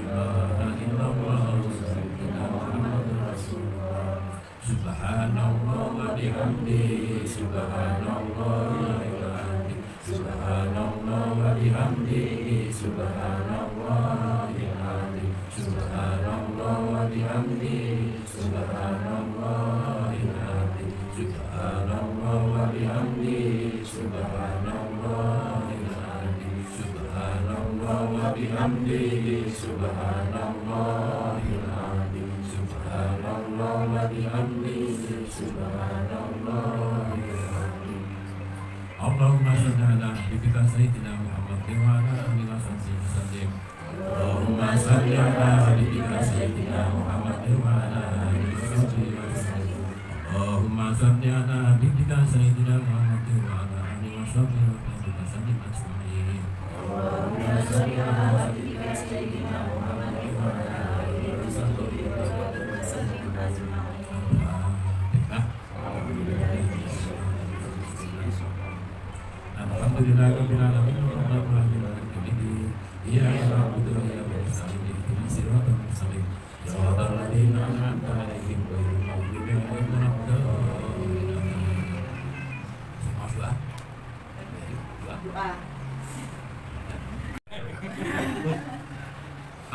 ilaha illallah sayyidina Muhammadur Rasulullah subhanallah wa bihamdihi subhanallah wa bihamdihi subhanallah wa bihamdihi subhanallah wa bihamdihi subhanallah wa bihamdihi subhanallah wa bihamdihi subhanallah wa bihamdihi subhanallah wa bihamdihi subhanallah wa bihamdihi subhanallah wa bihamdihi subhanallah wa bihamdihi subhanallah wa bihamdihi Allahumma shalli ala nabiyyika sayyidina Muhammad wa ala alihi wa sahbihi wasallim Allahumma shalli ala nabiyyika sayyidina Muhammad wa ala alihi wa sahbihi wasallim Allahumma shalli ala nabiyyika sayyidina Muhammad wa ala alihi wa sahbihi wasallim ajma'in Allahumma shalli ala nabiyyika sayyidina Muhammad wa ala alihi wa sahbihi wasallim ajma'in Alhamdulillah rabbil alamin arrahmanir rahim iyyaka na'budu wa iyyaka nasta'in ihdinas siratal mustaqim siratal ladzina an'amta 'alaihim ghairil maghdubi 'alaihim waladdallin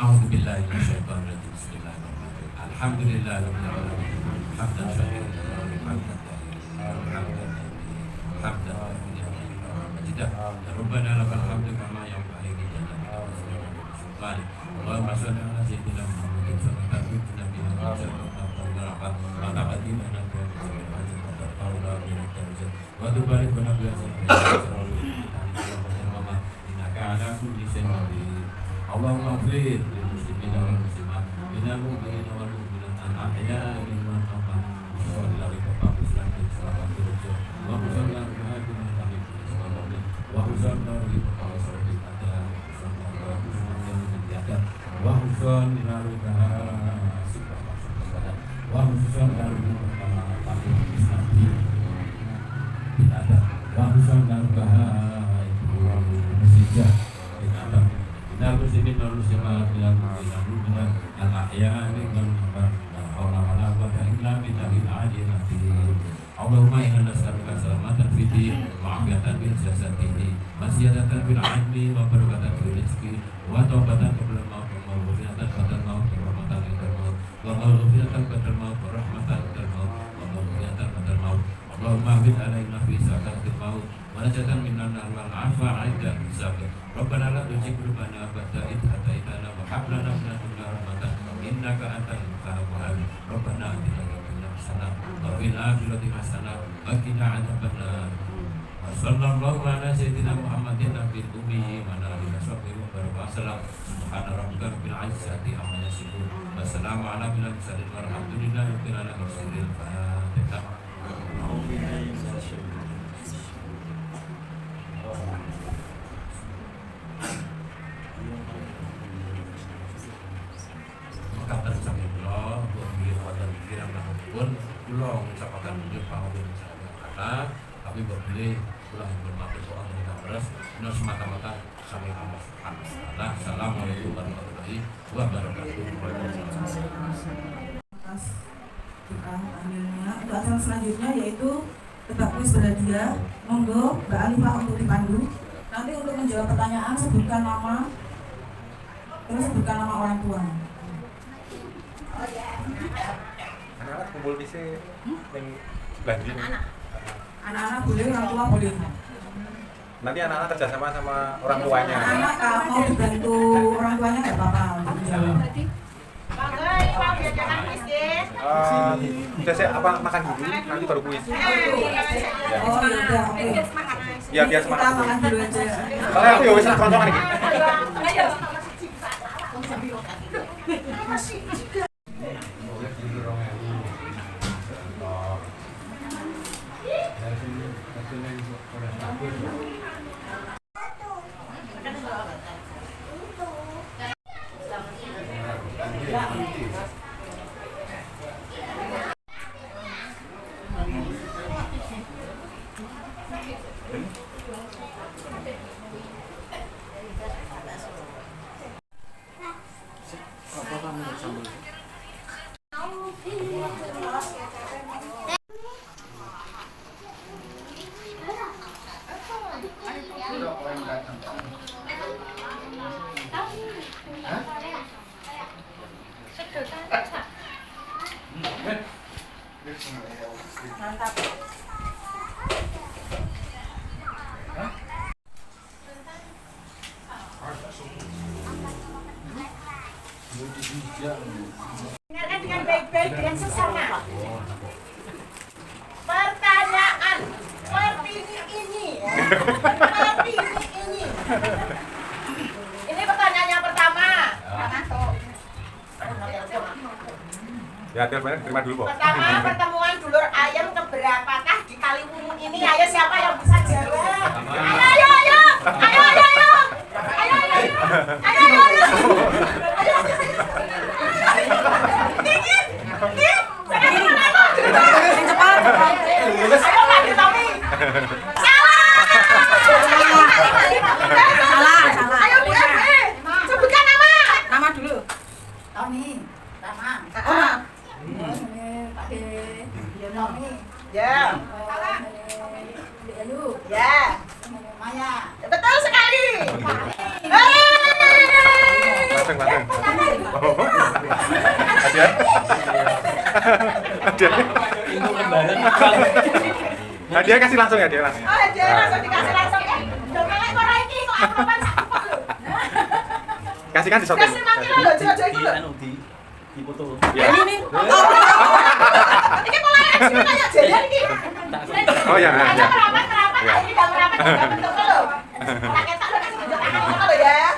A'udzu billahi minasyaitonir rajim bismillahirrahmanirrahim Alhamdulillah rabbil alamin hamdan syakiran hamdan hamdan hamdan Rabbana lakal hamdu kama yanbaghi li jalali wajhika wa sultanik Allahumma salli ala sayyidina Muhammadin sallallahu alaihi wasallam mata qadim ana wa tubarik wa nabiyya innaka ala kulli shay'in qadir. Allahumma ighfir lil muslimina wal muslimat minal mu'minina wal mu'minat al-ahya'i minhum wal Allahumma inna nas'aluka salamatan fid din wa afiatan fil jasadi wa ziyadatan fil ilmi wa barakatan fil rizqi wa taubatan qabla al-maut wa maghfiratan ba'da al-maut wa rahmatan inda al-maut wa maghfiratan ba'da al-maut wa rahmatan inda al-maut wa maghfiratan ba'da al-maut. Allahumma hafid alaina fi sakaratil maut wa najatan minan nar wal 'afwa 'inda hisab. Rabbana la tuzigh qulubana ba'da idh hadaitana wa hab lana min ladunka rahmatan innaka antal wahhab. Rabbana atina hasanah wa fil akhirati hasanah wa qina adzabannar. Sallallahu ala sayyidina Muhammadin nabiyil ummi wa ala alihi wa wasallam. Subhana rabbika rabbil izzati amma yasifun. Wassalamu ala mursalin walhamdulillahi rabbil alamin. Fatihah. Maka tercapai kula bagi wonten kirang pun kula ngucapaken nyuwun pangapun kata tapi berbeli kula bermaksud soal mereka terus nur semata-mata saling Allah. Assalamualaikum warahmatullahi wabarakatuh. Atas doa akhirnya untuk acara selanjutnya yaitu debat kuis berhadiah. Monggo Mbak Alifah untuk dipandu. Nanti untuk menjawab pertanyaan sebutkan nama, terus sebutkan nama orang tua. Anak-anak kumpul di sini yang banding. Anak-anak boleh, orang tua boleh. Nanti anak-anak kerjasama sama orang tuanya. Anak-anak kalau mau dibantu orang tuanya nggak apa-apa untuk menjawab. Saya apa makan dulu, nanti baru kuis. Oh ya udah, oke. Ya biar semangat. Kita makan dulu aja. Soalnya aku ya wis keroncongan iki. Mantap. Dengarkan dengan baik-baik dengan sesama. Pertanyaan Pertini ini. Ini pertanyaan yang pertama. Ya, terima dulu, Pak. Pertama, pertemuan dulur ayam keberapakah di Kaliwungu ini? Ayo siapa yang bisa jawab? Ayo. Dikit. Ayo Pak Tommy. Salah. Ayo Bu Evi. Sebutkan nama. Nama dulu. Tommy. Nama. Oh. Pak De. Tommy. Ya. Ayu. Ya. Maya. Betul sekali. Langsung. Hadiah. Hadiah kasih langsung ya, dia langsung. Oh, dia langsung dikasih langsung ya. Jangan lagi orang ini kok apropan sak kok lho. Dikasihkan di shooting. Kasih makin lho, jojo iku lho. Di foto. Ya. Ini. Iki mulai aksi kayak jajan iki. Oh ya, Ayo ya. merapat, Ya. ini enggak merapat, bentuk lho. Tak ketok lho kasih tunjuk tangan lho ya.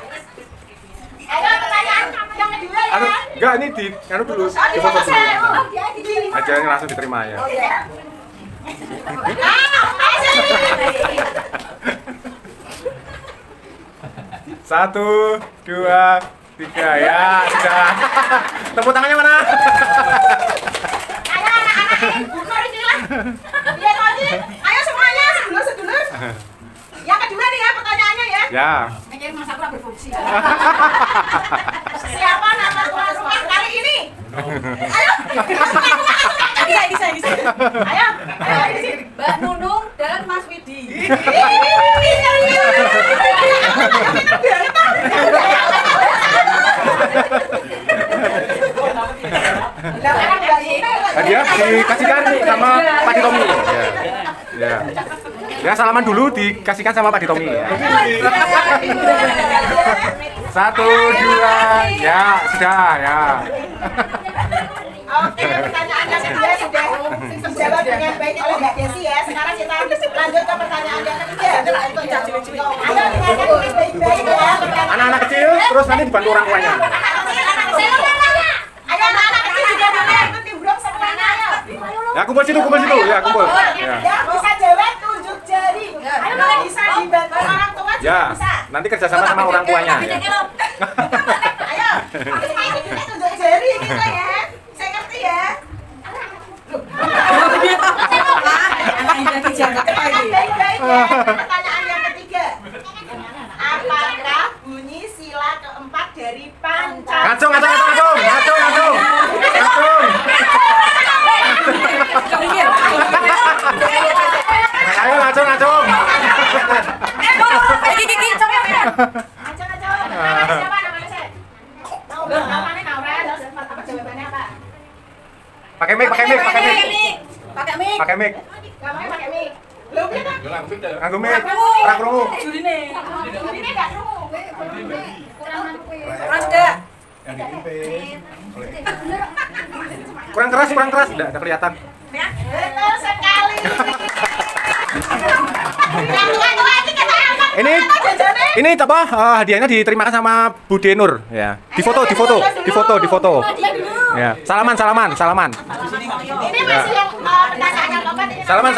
Ayo pertanyaan yang kedua ya. Anu, enggak ini di anu dulu. Oh, Di foto dulu. Oh, dia di sini. Aja yang langsung diterima ya. Oh iya. Ayo. 1, 2, 3 ya, sudah. Tepuk tangannya mana? Ayo anak-anak buka ini lah. Biar lagi. Ayo semuanya sedulur-sedulur. Yang kedua nih ya pertanyaannya ya. Ya. Mikir masa kurang berfungsi. Siapa nama tuan rumah kali ini? Ayo. Bisa. Ayo. Ayo di sini. Mbak Nunung dan Mas Widi. Hadiah dikasihkan sama Pak Tommy. Ya. Ya, salaman dulu dikasihkan sama Pak Tommy. Ya. 1, 2, ya, sudah ya. Oke, pertanyaannya sudah dijawab dengan baik oleh Mbak Desi ya. Sekarang kita lanjut ke pertanyaan yang ketiga. Ayo dengarkan dengan baik-baik ya. Anak-anak kecil terus nanti dibantu orang tuanya. Ayo anak-anak kecil juga boleh ikut timbrong semuanya ayo. Ya, kumpul situ, ya, kumpul. Ya. Yang bisa jawab tunjuk jari. Ayo bisa dibantu orang tua juga Ya, bisa. nanti kerjasama sama orang tuanya. Ya. Ayo, kita tunjuk jari kita ya. Saya ngerti ya. Baik-baik ya. Pertanyaan yang ketiga. Apakah bunyi sila keempat dari Pancasila? Ngacung. Ayo ngacung. Namanya saya. Namanya Naura. Apa jawabannya apa? Pakai mic. Pakai mic. Pakai mic. Namanya pakai mic. Lu kita Nganggo mic. Ora krungu. Jurine. ini enggak krungu. Keras enggak? Kurang keras. Enggak kelihatan. Betul sekali. Yang tua-tua ini kita angkat. Ini apa? Hadiahnya diterimakan sama Bu Denur ya. Di foto. Ya. Salaman. Ini masih yang pertanyaan yang keempat ini. Salaman. Di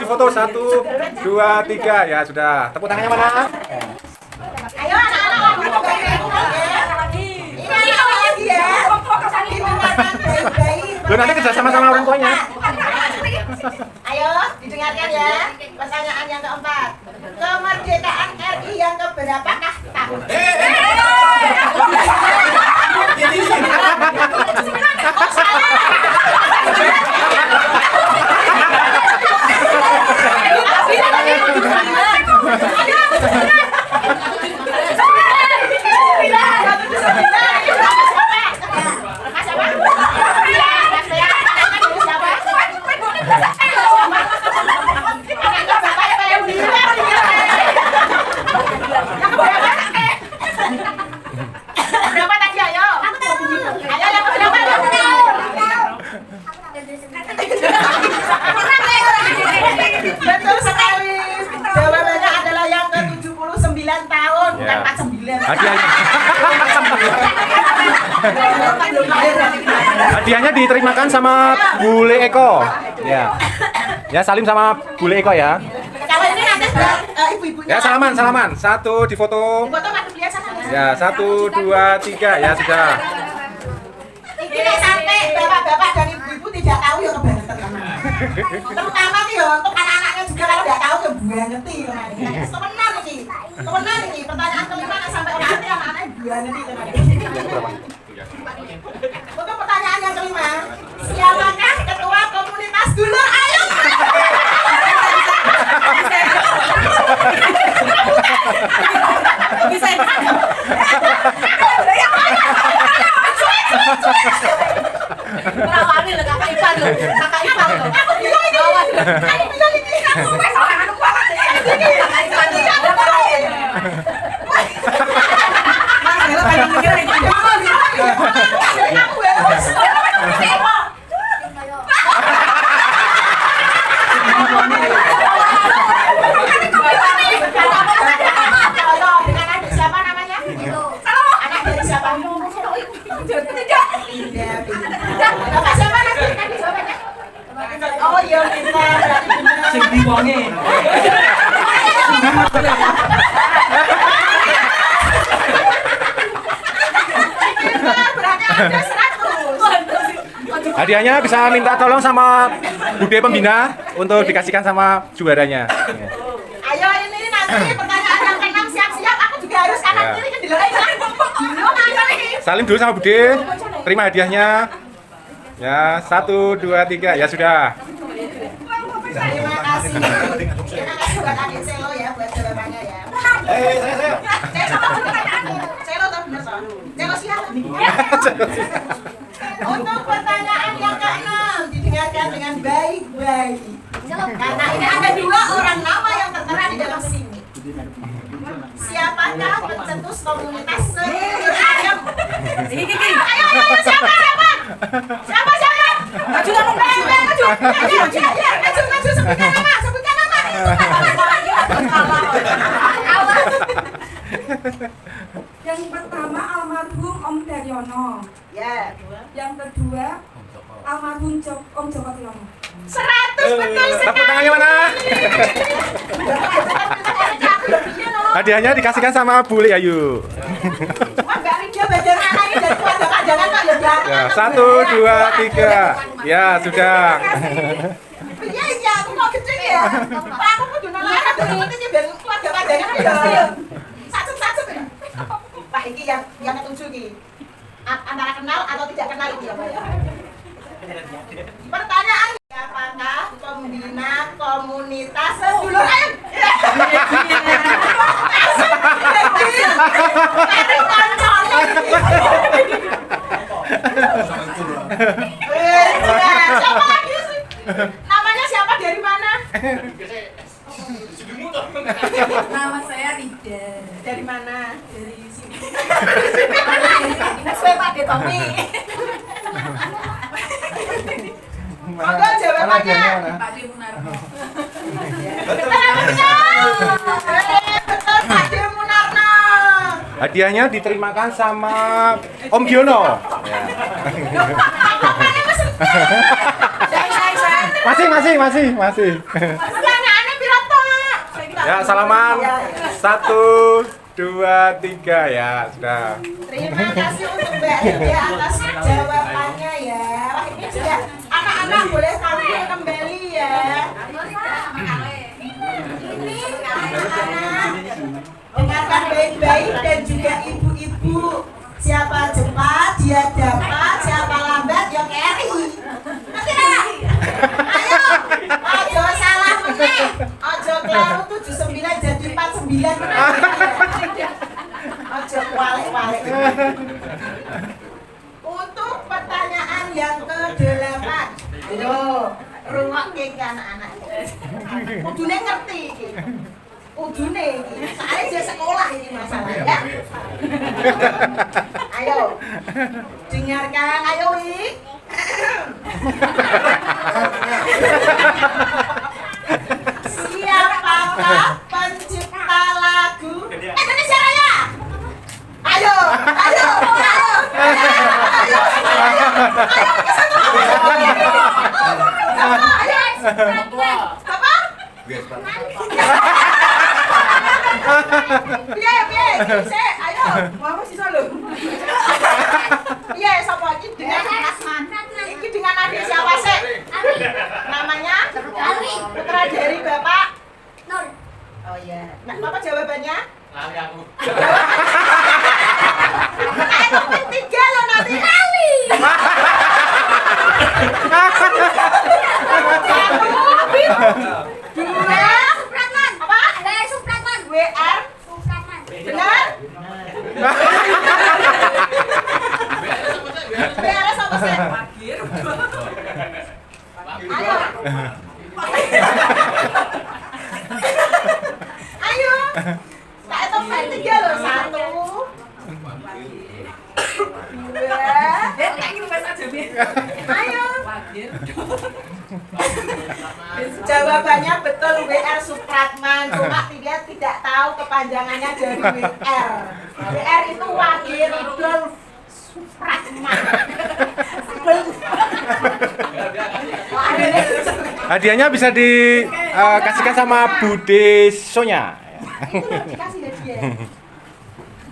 foto. 1, 2, 3 ya sudah. Tepuk tangannya mana? Ayo anak-anak ini lagi ya. Didengarkan baik-baik. Loh, nanti kerjasama sama orang tuanya. Ayo didengarkan ya. Pertanyaan yang keempat. Kemerdekaan RI yang keberapakah tahun? Berapa tadi ayo? Ayo yang berapa? Betul sekali. Jawabannya adalah yang ke-79 tahun, bukan Ya. 49. Hadiahnya diterimakan sama Bule Eko. Ya. Ya, salim sama Bule Eko ya. Kalau ini nanti ibu-ibunya. Ya, salaman. 1 di foto. Foto madu lihat sana. Ya, 1, 2, 3 ya sudah. Ini sampai bapak-bapak dan ibu-ibu tidak tahu ya kebangetan. Terutama nih ya untuk anak-anaknya juga kalau nggak tahu ya banget nih. Kebenar nih. Pertanyaan kelima sampai orang nanti anak-anaknya banget nih. Untuk pertanyaan yang kelima, siapakah ketua komunitas dulur ayam? Bisa. Perawani lho Kakak Ipan lho. Kakak Ipan lho. Aku bilang ini. Aku bilang ini. Aku wes orang anu kuat. Kakak Ipan lho. Tidak. Linda Pintar. Bapak siapa nanti jawabannya? Oh iya Pintar, berarti benar. Sing diwonge. Berarti ada 100. Hadiahnya bisa minta tolong sama Bude Pembina untuk dikasihkan sama juaranya. Ayo ini nanti pertanyaan yang keenam siap-siap. Aku juga harus kanan kiri kan dilerain. Salim dulu sama Bude. Terima hadiahnya. Ya, 1, 2, 3. Ya sudah. Terima kasih. Terima kasih buat adik Selo ya buat jawabannya ya. Selo tuh bener soal. Selo siap. Untuk pertanyaan yang keenam didengarkan dengan baik-baik. Karena ini ada 2 orang nama yang tertera di dalam sini. Siapakah pencetus komunitas Sedulur Ayam? Ayo, siapa? Siapa? Maju kamu, maju. Sebutkan nama. Yang pertama almarhum Om Daryono. Ya, Yang kedua almarhum Om Joko Tiono. 100 betul Tepuk sekali. tangannya mana? Hadiahnya dikasihkan sama Bu Li Ayu. Wah, Mbak Lydia bagian mana ini dari keluarga panjangan Pak ya, Mbak? Ya, 1, 2, 3. Ya, sudah. Iya, aku mau gede ya. Pak, aku kudu nelayan tuh ini biar keluarga panjangan ya. Satu ya. Pak, ini yang ketujuh ini. Antara kenal atau tidak kenal itu ya, Pak ya. Pertanyaan, apakah pembina komunitas Sedulur Ayam? Siapa lagi sih? Namanya siapa dari mana? Nama saya Rida. Dari mana? Dari sini. Saya Pak De Tommy. Monggo jawabannya. Pak De Munarno. Betul Pak De Munarno. Hadiahnya diterimakan sama Om Giono. Ya. Masih. Pertanyaannya piro, Pak? Ya, salaman. 1, 2, 3 ya, sudah. Terima kasih untuk Mbak Lydia atas jawabannya ya. Wah, ini juga anak-anak boleh tampil kembali ya. Ini anak-anak dengarkan baik-baik dan juga ibu-ibu. Siapa cepat dia dapat, siapa lambat ya keri. Ngerti nggak? Ayo, ojo salah meneh, ojo keliru 79 jadi 49 meneh. Ojo walik-walik. Untuk pertanyaan yang ke-8. Ayo, rungokke iki anak-anak. Kudune ngerti iki. Kudune iki. Soale dia sekolah ini masalahnya. Ayo. Dengarkan, ayo Wi. Siapakah pencipta lagu Indonesia Raya? Ayo. Apa? Piye? Sik, ayo. Mau sisa lho. Piye sapa iki dengan iki dengan adik siapa sih? Namanya? Putra dari Bapak Nur. Oh iya. Nah, Bapak jawabannya? Lali aku. Ayo ketiga lo nanti kali. Dua. Supratman. Apa? Ada Supratman. WR. Supratman. Benar? WR sama sih. Ayo. Ayo. Tak itu tiga loh. 1. 2. Ayo. Jawabannya betul WR Supratman, cuma dia tidak tahu kepanjangannya dari WR. WR itu Wakil Rudolf Hadiahnya bisa dikasihkan sama Bude Sonya. Dikasih hadiah.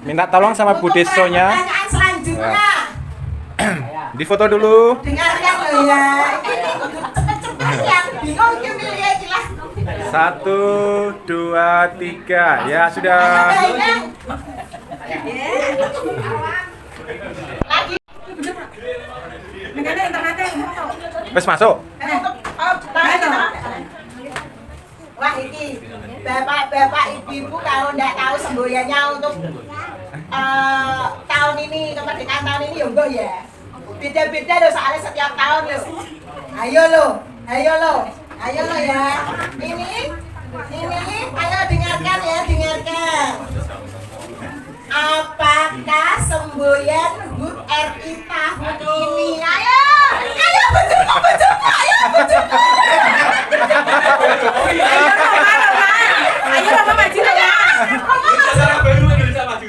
Minta tolong sama Bude Sonya. Pertanyaan selanjutnya. Di foto dulu. Dengarkan loh ya. Ini kudu cepet-cepet yang bingung iki milih iki lah. 1, 2, 3. Ya sudah. Lagi. Wes masuk. Wah ini bapak-bapak ibu-ibu kalau nggak tahu semboyannya untuk tahun ini, kemerdekaan tahun ini ya enggak ya. Beda-beda loh soalnya setiap tahun loh. Ayo loh ya. Ini, ayo dengarkan ya, dengarkan. Apakah semboyan HUT RI tahun ini? Ayo bujurku, ayo bujurku. Ayo Mama maju ya. Acara baru Indonesia Maju.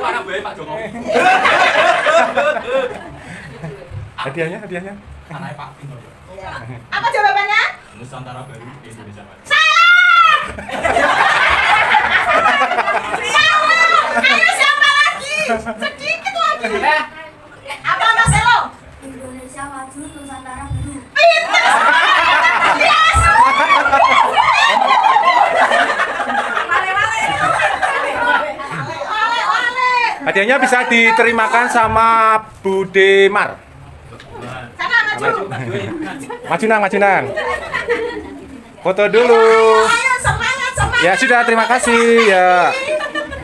Anak baik Pak Jokowi. Hadiahnya. Anaknya Pak Tino. Apa jawabannya? Nusantara Baru Indonesia Maju. Ayo siapa lagi? Sedikit lagi. Apa Mas Elo? Indonesia Maju, Nusantara Baru. Pintar. Yes. Wale. Hadiahnya bisa diterimakan sama Bude Mar. Sana maju. Maju nang. Foto dulu. Ayo semangat. Ya sudah, terima kasih ya.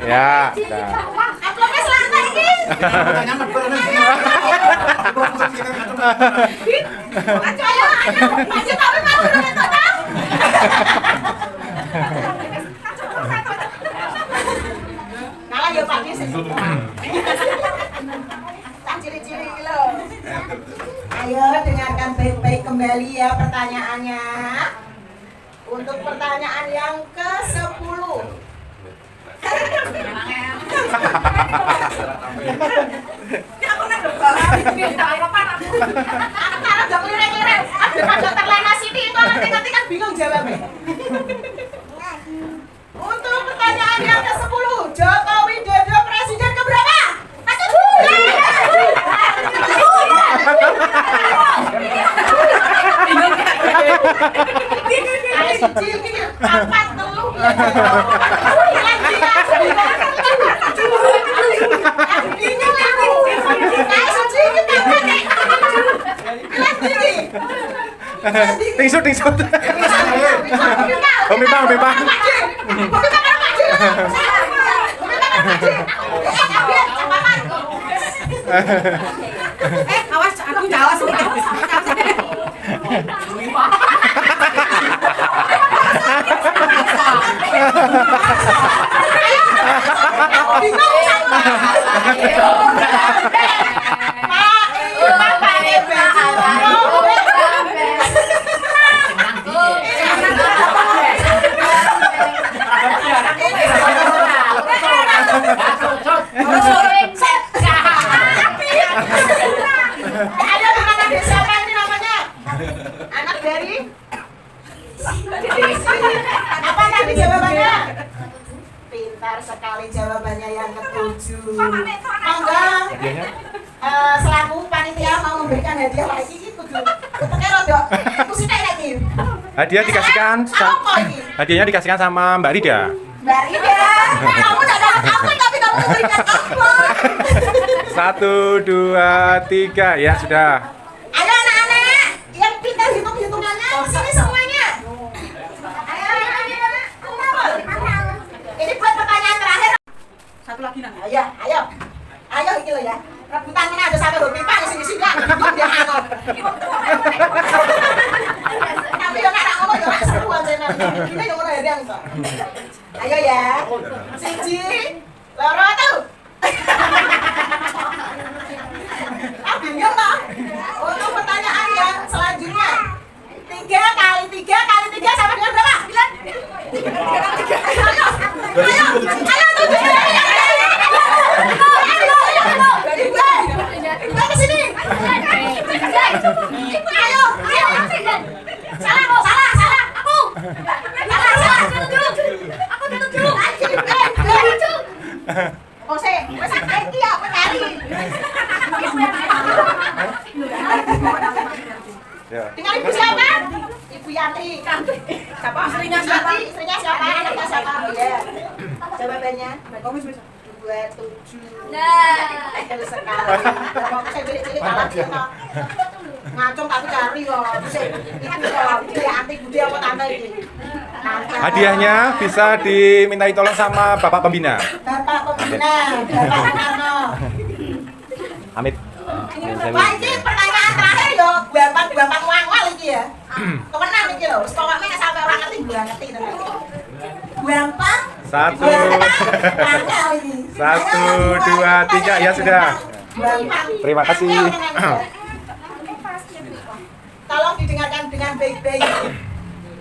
Ya, sudah. Aplomnya selangkah ini. Ayo. Maju tapi mau dulu total. Ngalah ya Pak Dis. Tak ciri-ciri lo. Ayo dengarkan baik-baik kembali ya pertanyaannya. Untuk pertanyaan yang ke-10. Anak-anak udah kelirek-kelirek. Ada terlena sini itu nanti kan bingung jawabnya. Untuk pertanyaan yang ke-10, Joko Widodo presiden keberapa? Empat telur. Tingsut. Om Bipang. Awas aku jawas. Ada anak desa apa ini namanya? Anak dari? Apa tadi jawabannya? Pintar sekali jawabannya yang ke-7. Monggo. Selaku panitia mau memberikan hadiah lagi itu dulu. Ketengah rodok. Kusine lagi. Hadiahnya dikasihkan sama Mbak Rida. Mbak Rida, kamu tidak dapat apa tapi kamu memberikan apa? 1, 2, 3. Ya sudah. Ayo anak-anak yang pintar hitung-hitungannya kesini semuanya. Ayo. Ini buat pertanyaan terakhir. Satu lagi nang. Ayo iki lo ya. Rebutan mana ada sampai hobi Pak sini kan. Dia angon. Tapi yo nek ngomong yo ora seru aja nang. Ini yo ora hedang kok. Ayo ya. 1, 2, 3. Bingung toh? Untuk pertanyaan yang selanjutnya 3 kali 3 kali 3 sama dengan berapa? 9. Dengan ibu siapa? Ibu Yanti. Siapa? Istrinya siapa? Istrinya siapa? Anaknya siapa? Iya. Jawabannya? 27. Betul sekali. Kalau saya cilik-cilik kalah dia mah. Ngacung tapi cari kok. Itu kok. Itu Yanti Budi apa tante ini? Hadiahnya bisa dimintai tolong sama Bapak Pembina. Bapak Pembina, Bapak Karno. Amit. Wah, ini pertanyaan terakhir yo, gampang wang-wang iki ya. Kemenang iki lho, wis pokoke nek sampe ora ngerti gua ngerti tenan. Gampang. 1 Wangel iki. 1 2 3 ya sudah. Gampang. Terima kasih. Tolong didengarkan dengan baik-baik.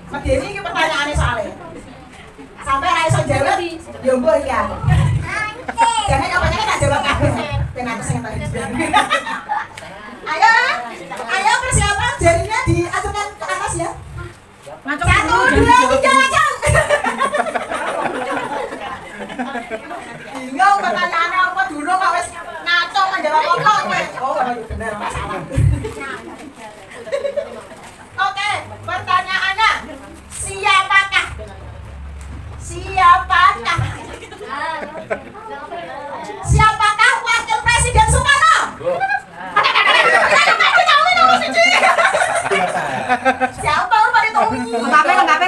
Medeni iki pertanyaane soalnya. Sampai ra iso jawab, yo mbok iki ya. Jangan apa-apa tak jawab kabeh. Dengan sing tak Ayo persiapan jarinya diacungkan ke atas ya. 1 2 3 acung. Bingung pertanyaannya apa dulu kok wis ngaco menjawab apa kowe. Oh, bener masalah. Oke, pertanyaannya siapakah? Siapakah wakil presiden Soekarno? Siapa lu pada tahu? Lengkape.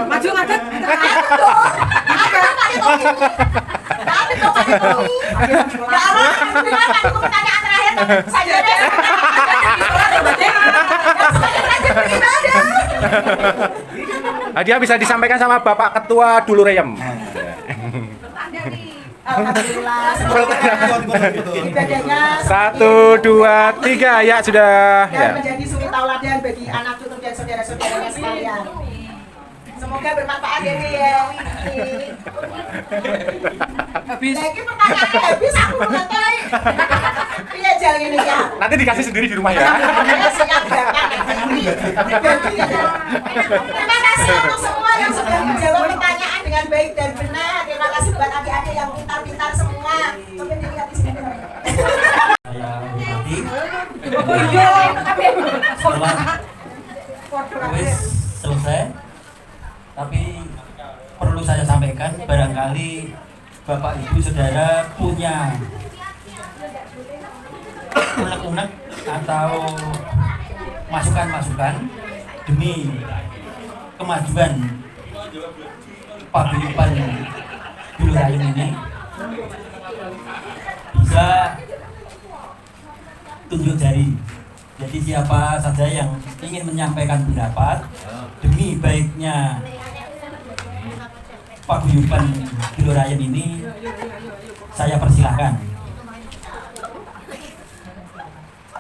Maju. Pertanyaan terakhir saya Hadiah bisa disampaikan sama Bapak Ketua Dulu Reyem. Alhamdulillah. 1 2 3 ya sudah. Dan menjadi suri tauladan bagi anak cucu dan saudara-saudaranya sekalian. Semoga bermanfaat ya. Habis. Lagi pertanyaan habis aku mengenai. Iya jalan ini ya. Nanti dikasih sendiri di rumah ya. Siap Terima kasih untuk semua yang sudah menjawab pertanyaan dengan baik dan benar. Terima kasih buat adik-adik yang pintar-pintar semua. Coba dilihat di sini. Saya hormati Oh iya. setelah kuis selesai, tapi perlu saya sampaikan barangkali Bapak Ibu Saudara punya unek-unek atau masukan-masukan demi kemajuan paguyuban Dulu Rayem ini, bisa tunjuk jari. Jadi siapa saja yang ingin menyampaikan pendapat demi baiknya paguyuban Dulu Rayem ini, saya persilahkan.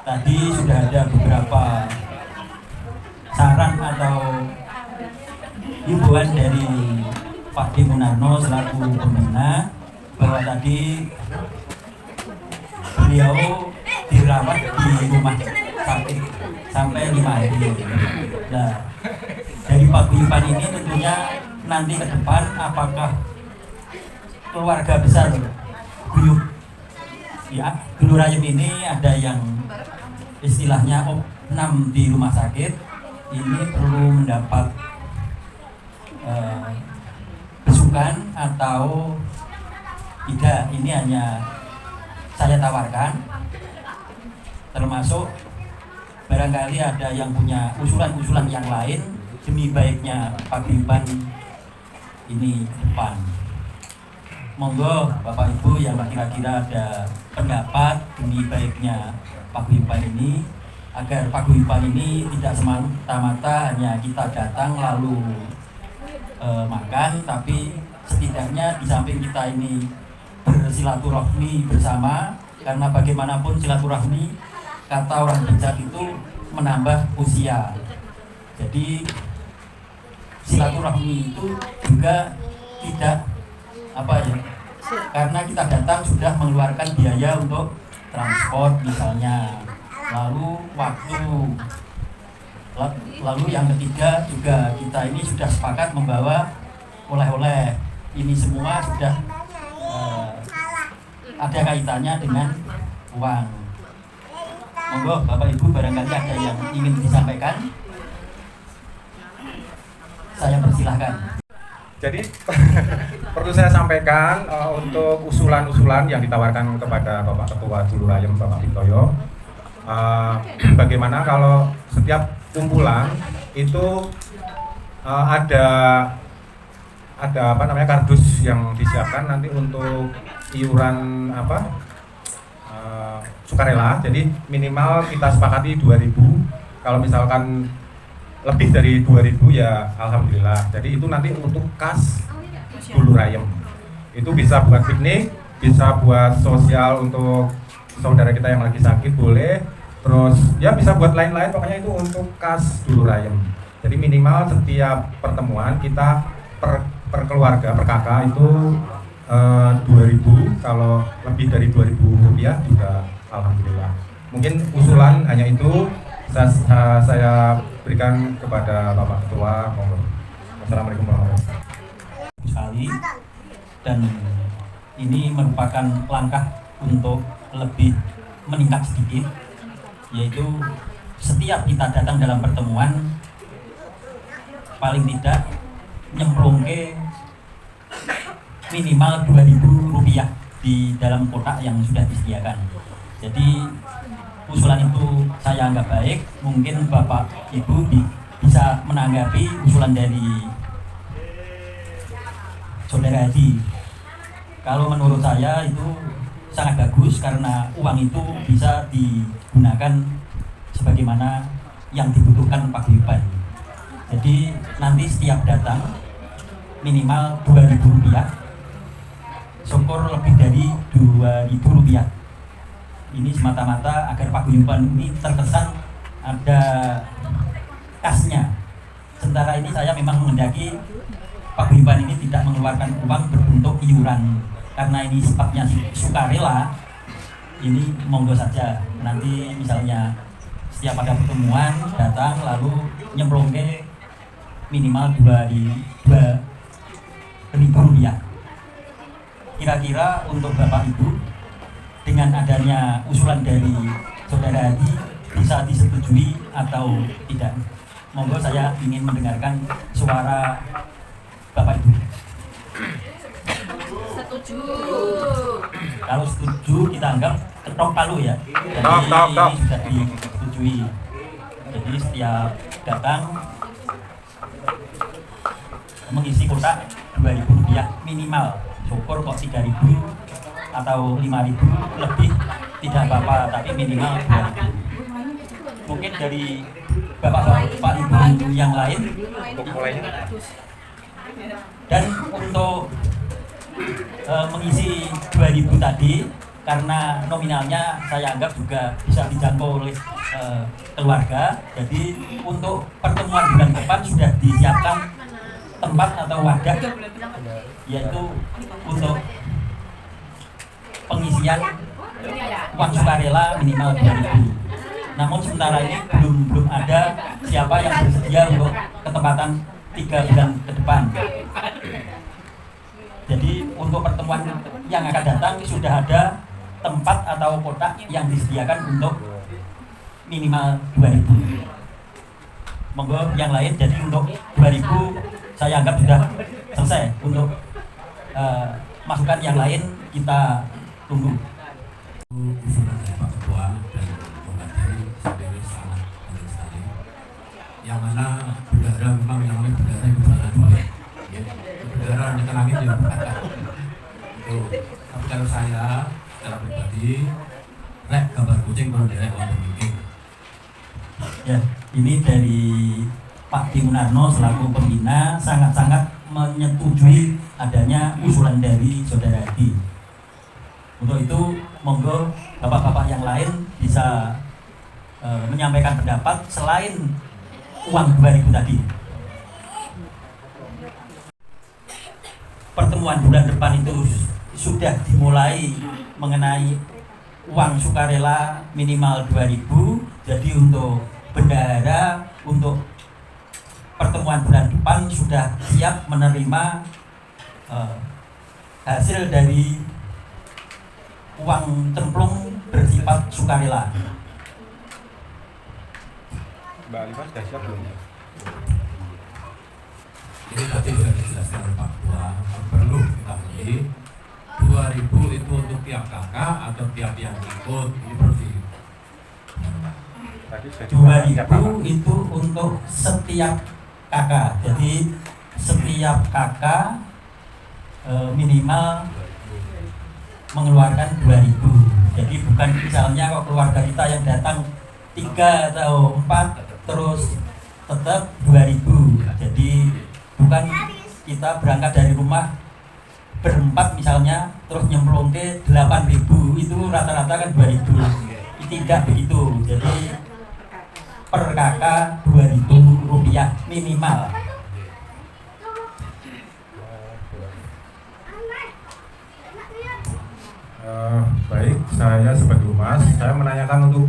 Tadi sudah ada beberapa saran atau himbauan dari Pak D. Munarno selaku pembina, bahwa tadi beliau dirawat di rumah sakit sampai 5 hari. Nah, dari paguyuban ini tentunya nanti ke depan apakah keluarga besar guyup ya Dulu Rayem ini ada yang istilahnya opnam di rumah sakit, ini perlu mendapat besukan atau tidak, ini hanya saya tawarkan. Termasuk barangkali ada yang punya usulan-usulan yang lain demi baiknya paguyuban ini ke depan. Monggo Bapak Ibu yang kira-kira ada pendapat demi baiknya paguyuban ini, agar paguyuban ini tidak semata-mata hanya kita datang lalu makan, tapi setidaknya di samping kita ini bersilaturahmi bersama, karena bagaimanapun silaturahmi, kata orang bijak itu, menambah usia. Jadi silaturahmi itu juga tidak apa ya, karena kita datang sudah mengeluarkan biaya untuk transport misalnya, lalu waktu, lalu yang ketiga juga kita ini sudah sepakat membawa oleh-oleh. Ini semua sudah ada kaitannya dengan uang. Monggo Bapak Ibu barangkali ada yang ingin disampaikan, saya persilahkan. Jadi perlu saya sampaikan untuk usulan-usulan yang ditawarkan kepada Bapak Ketua Julurayem Bapak Pintoyo, bagaimana kalau setiap kumpulan itu ada apa namanya kardus yang disiapkan nanti untuk iuran sukarela. Jadi minimal kita sepakati 2.000. Kalau misalkan lebih dari 2.000 ya alhamdulillah. Jadi itu nanti untuk kas Julurayem. Itu bisa buat piknik, bisa buat sosial untuk saudara kita yang lagi sakit boleh. Terus ya bisa buat lain-lain, pokoknya itu untuk kas Julurayem. Jadi minimal setiap pertemuan kita per keluarga, per kakak itu 2.000. Kalau lebih dari 2.000 rupiah juga alhamdulillah. Mungkin usulan hanya itu saya berikan kepada Bapak Ketua. Assalamualaikum warahmatullahi wabarakatuh. Sekali, dan ini merupakan langkah untuk lebih meningkat sedikit, yaitu setiap kita datang dalam pertemuan paling tidak nyemplungke minimal 2.000 rupiah di dalam kotak yang sudah disediakan. Jadi usulan itu saya anggap baik. Mungkin Bapak Ibu bisa menanggapi usulan dari Saudara Hadi. Kalau menurut saya itu sangat bagus karena uang itu bisa digunakan sebagaimana yang dibutuhkan paguyuban. Jadi nanti setiap datang minimal 2.000 rupiah, syukur lebih dari 2.000 rupiah. Ini semata-mata agar paguyuban ini terkesan ada kasnya. Sementara ini saya memang menghendaki paguyuban ini tidak mengeluarkan uang berbentuk iuran, karena ini sifatnya sukarela. Ini monggo saja, nanti misalnya setiap ada pertemuan datang lalu nyemplungke minimal 2.000 rupiah. Kira-kira untuk Bapak Ibu dengan adanya usulan dari Saudara Hadi bisa disetujui atau tidak? Monggo, saya ingin mendengarkan suara Bapak Ibu. Setuju. Kalau setuju kita anggap ketok palu ya. Jadi Tok. ini sudah disetujui. Jadi setiap datang mengisi kotak 2.000 rupiah minimal. Syukur kok 3.000 atau 5.000 lebih tidak apa-apa, tapi minimal 2.000. Mungkin dari Bapak Ibu yang lain. Dan untuk mengisi 2.000 tadi, karena nominalnya saya anggap juga bisa dijangkau oleh keluarga. Jadi untuk pertemuan bulan depan sudah disiapkan tempat atau wadah, yaitu untuk pengisian uang sukarela minimal 2.000. Namun sementara ini belum ada siapa yang bersedia untuk ketempatan 3 bulan ke depan. Jadi untuk pertemuan yang akan datang sudah ada tempat atau kotak yang disediakan untuk minimal 2.000. Monggo yang lain, jadi untuk 2.000 saya anggap sudah selesai. Untuk masukan yang lain kita tunggu. Usulan dari Pak Ketua dan Komandan sendiri sangat penting sekali. Yang mana bendera memang yang namanya bendera itu sangat baik. Ya, bendera di langit ya. Itu. Tapi kalau saya secara pribadi, rek gambar kucing kalau derek wonten mungkin. Ya, ini dari Pak Timunarno selaku pembina sangat-sangat menyetujui adanya usulan dari Saudara Hadi. Untuk itu, monggo bapak-bapak yang lain bisa menyampaikan pendapat selain uang 2.000 tadi. pertemuan bulan depan itu sudah dimulai mengenai uang sukarela minimal 2.000. Jadi untuk bendahara untuk pertemuan bulan depan sudah siap menerima hasil dari uang cemplung bersifat sukarela. Mbak Alifah sudah siap belum? Ini tadi sudah dijelaskan oleh Pak Ketua, perlu diketahui 2.000 itu untuk tiap kakak atau tiap yang ikut, ini perlu di. Tadi sudah 2.000 itu untuk setiap kakak. Jadi setiap kakak minimal mengeluarkan 2.000. Jadi bukan misalnya kalau keluarga kita yang datang 3 atau 4 terus tetap 2.000. Jadi bukan kita berangkat dari rumah berempat misalnya terus nyemplung ke 8.000, itu rata-rata kan 2.000. Tidak begitu. Jadi per kakak 2.000 rupiah minimal. Baik, saya sebagai humas, saya menanyakan untuk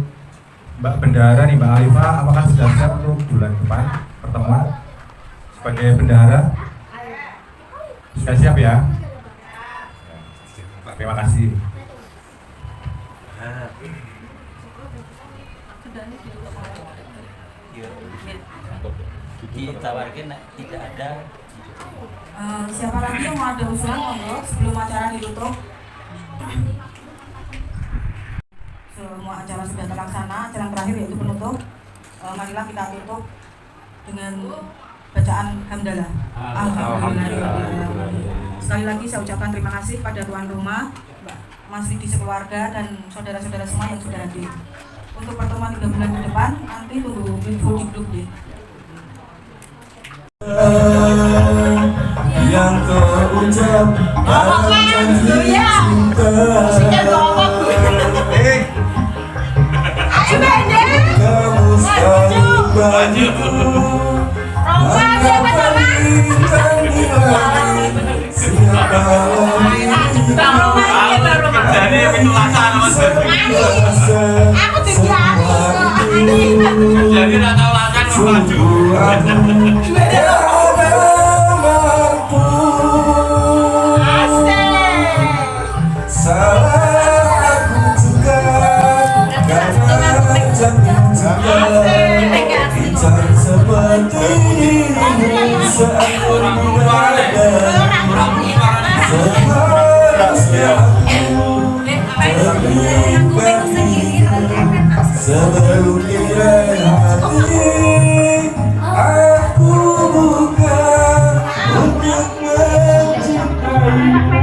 Mbak Bendahara nih, Mbak Alifah, apakah sudah siap untuk bulan depan pertemuan sebagai bendahara? Sudah siap ya? Terima kasih. Ditawarkan tidak ada. Siapa lagi yang mau ada usulan monggo sebelum acara ditutup? Semua acara sudah terlaksana, acara terakhir yaitu penutup. Marilah kita tutup dengan bacaan hamdalah. Alhamdulillah. Sekali lagi saya ucapkan terima kasih pada tuan rumah, Mas Ridi sekeluarga dan saudara-saudara semua yang sudah hadir. Untuk pertemuan 3 bulan ke depan nanti tunggu info di grup deh. Yang terucap dalam janji cinta. Kamu selalu bagiku, hanya berikan nilai. Siapa lagi Jadi itu laksana mas. Jadi tidak tahu laksana maju. Salah aku juga karena janji kita seperti ini saat berada. Seharusnya aku terlibat sebelum tirai hati. Aku bukan untuk mencintaimu.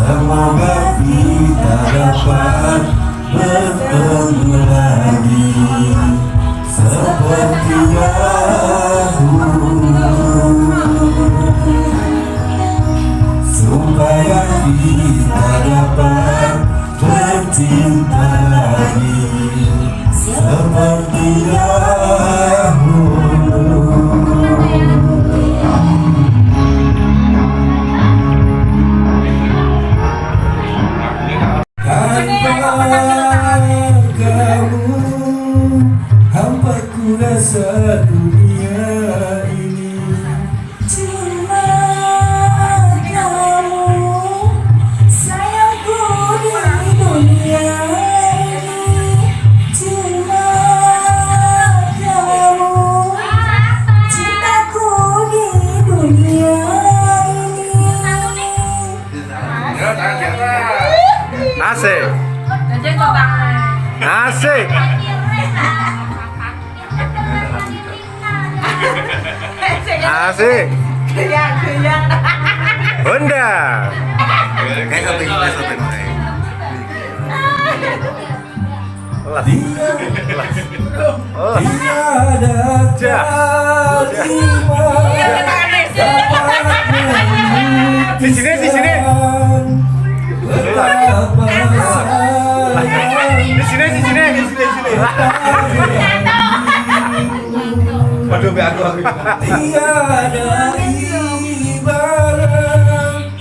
Semoga kita dapat bertemu lagi seperti dahulu. Asik. Jadi tukang. Asik. Asik. Goyang-goyang. Honda. Kayak syuting Las. Di sini. Di sini. Waduh, be aku. Tiada ibarat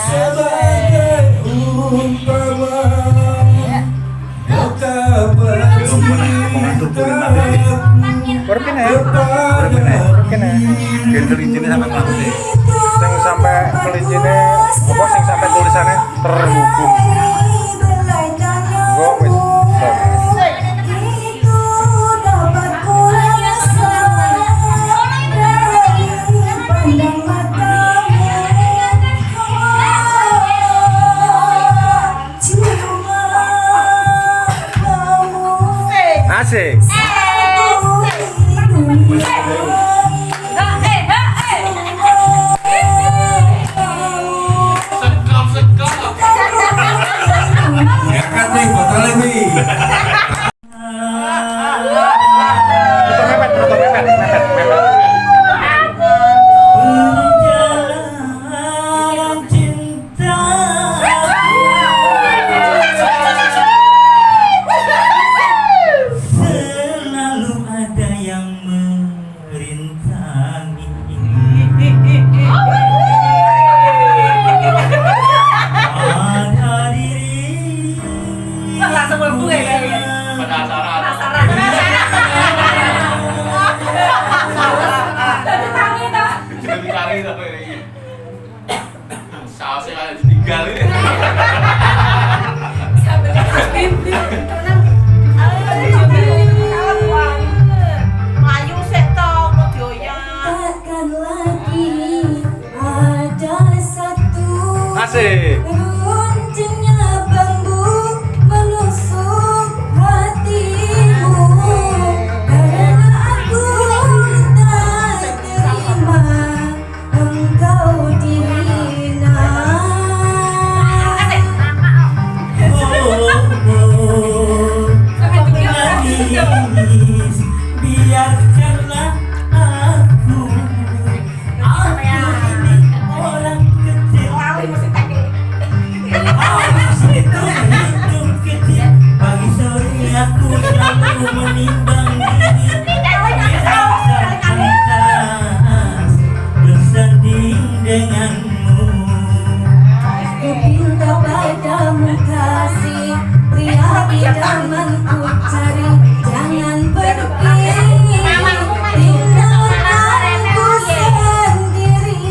sebagai umpama betapa Biar kelincinya sampai melaku deh. Sing sampai kelincinya, apa sing sampai tulisannya terhubung. Gua wis. Asik. Angkat nih, botolnya nih. Perjalanan cinta selalu ada yang merintangi. Ada diri Langsung mlebu ya kayaknya. Penasaran. Dicari tapi ini. Sausnya kayak ditinggal ini. Sampai pintu. Melayu sik to, mau dioyak. Takkan lagi ada satu Asik. runcingnya bambu menusuk hatimu karena aku tak terima engkau dihina. Manis, biarkanlah aku ini orang kecil. Habis itu hidup kecil. Pagi sore aku selalu menimbang diri. Rasa pantas bersanding denganmu. Ku pinta padamu kasih, pria idaman ku cari, jangan pergi, tinggalkan ku sendiri.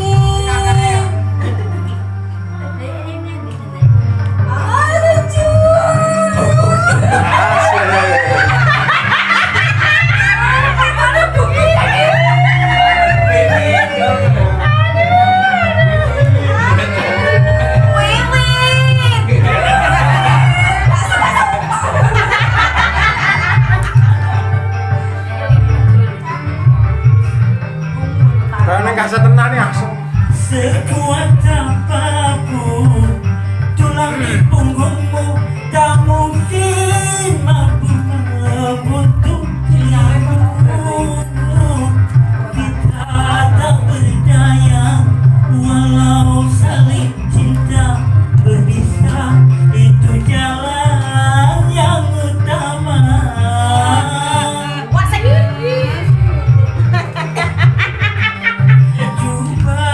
Karena kasih tenang nih langsung. Sekuat apapun tulang di punggungmu tak mungkin mampu merebut nyawamu. Kita tak berdaya walau saling cinta berpisah itu jalan yang utama. Jumpa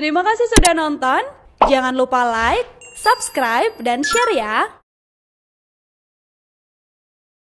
Terima kasih sudah nonton. Jangan lupa like, subscribe, dan share ya.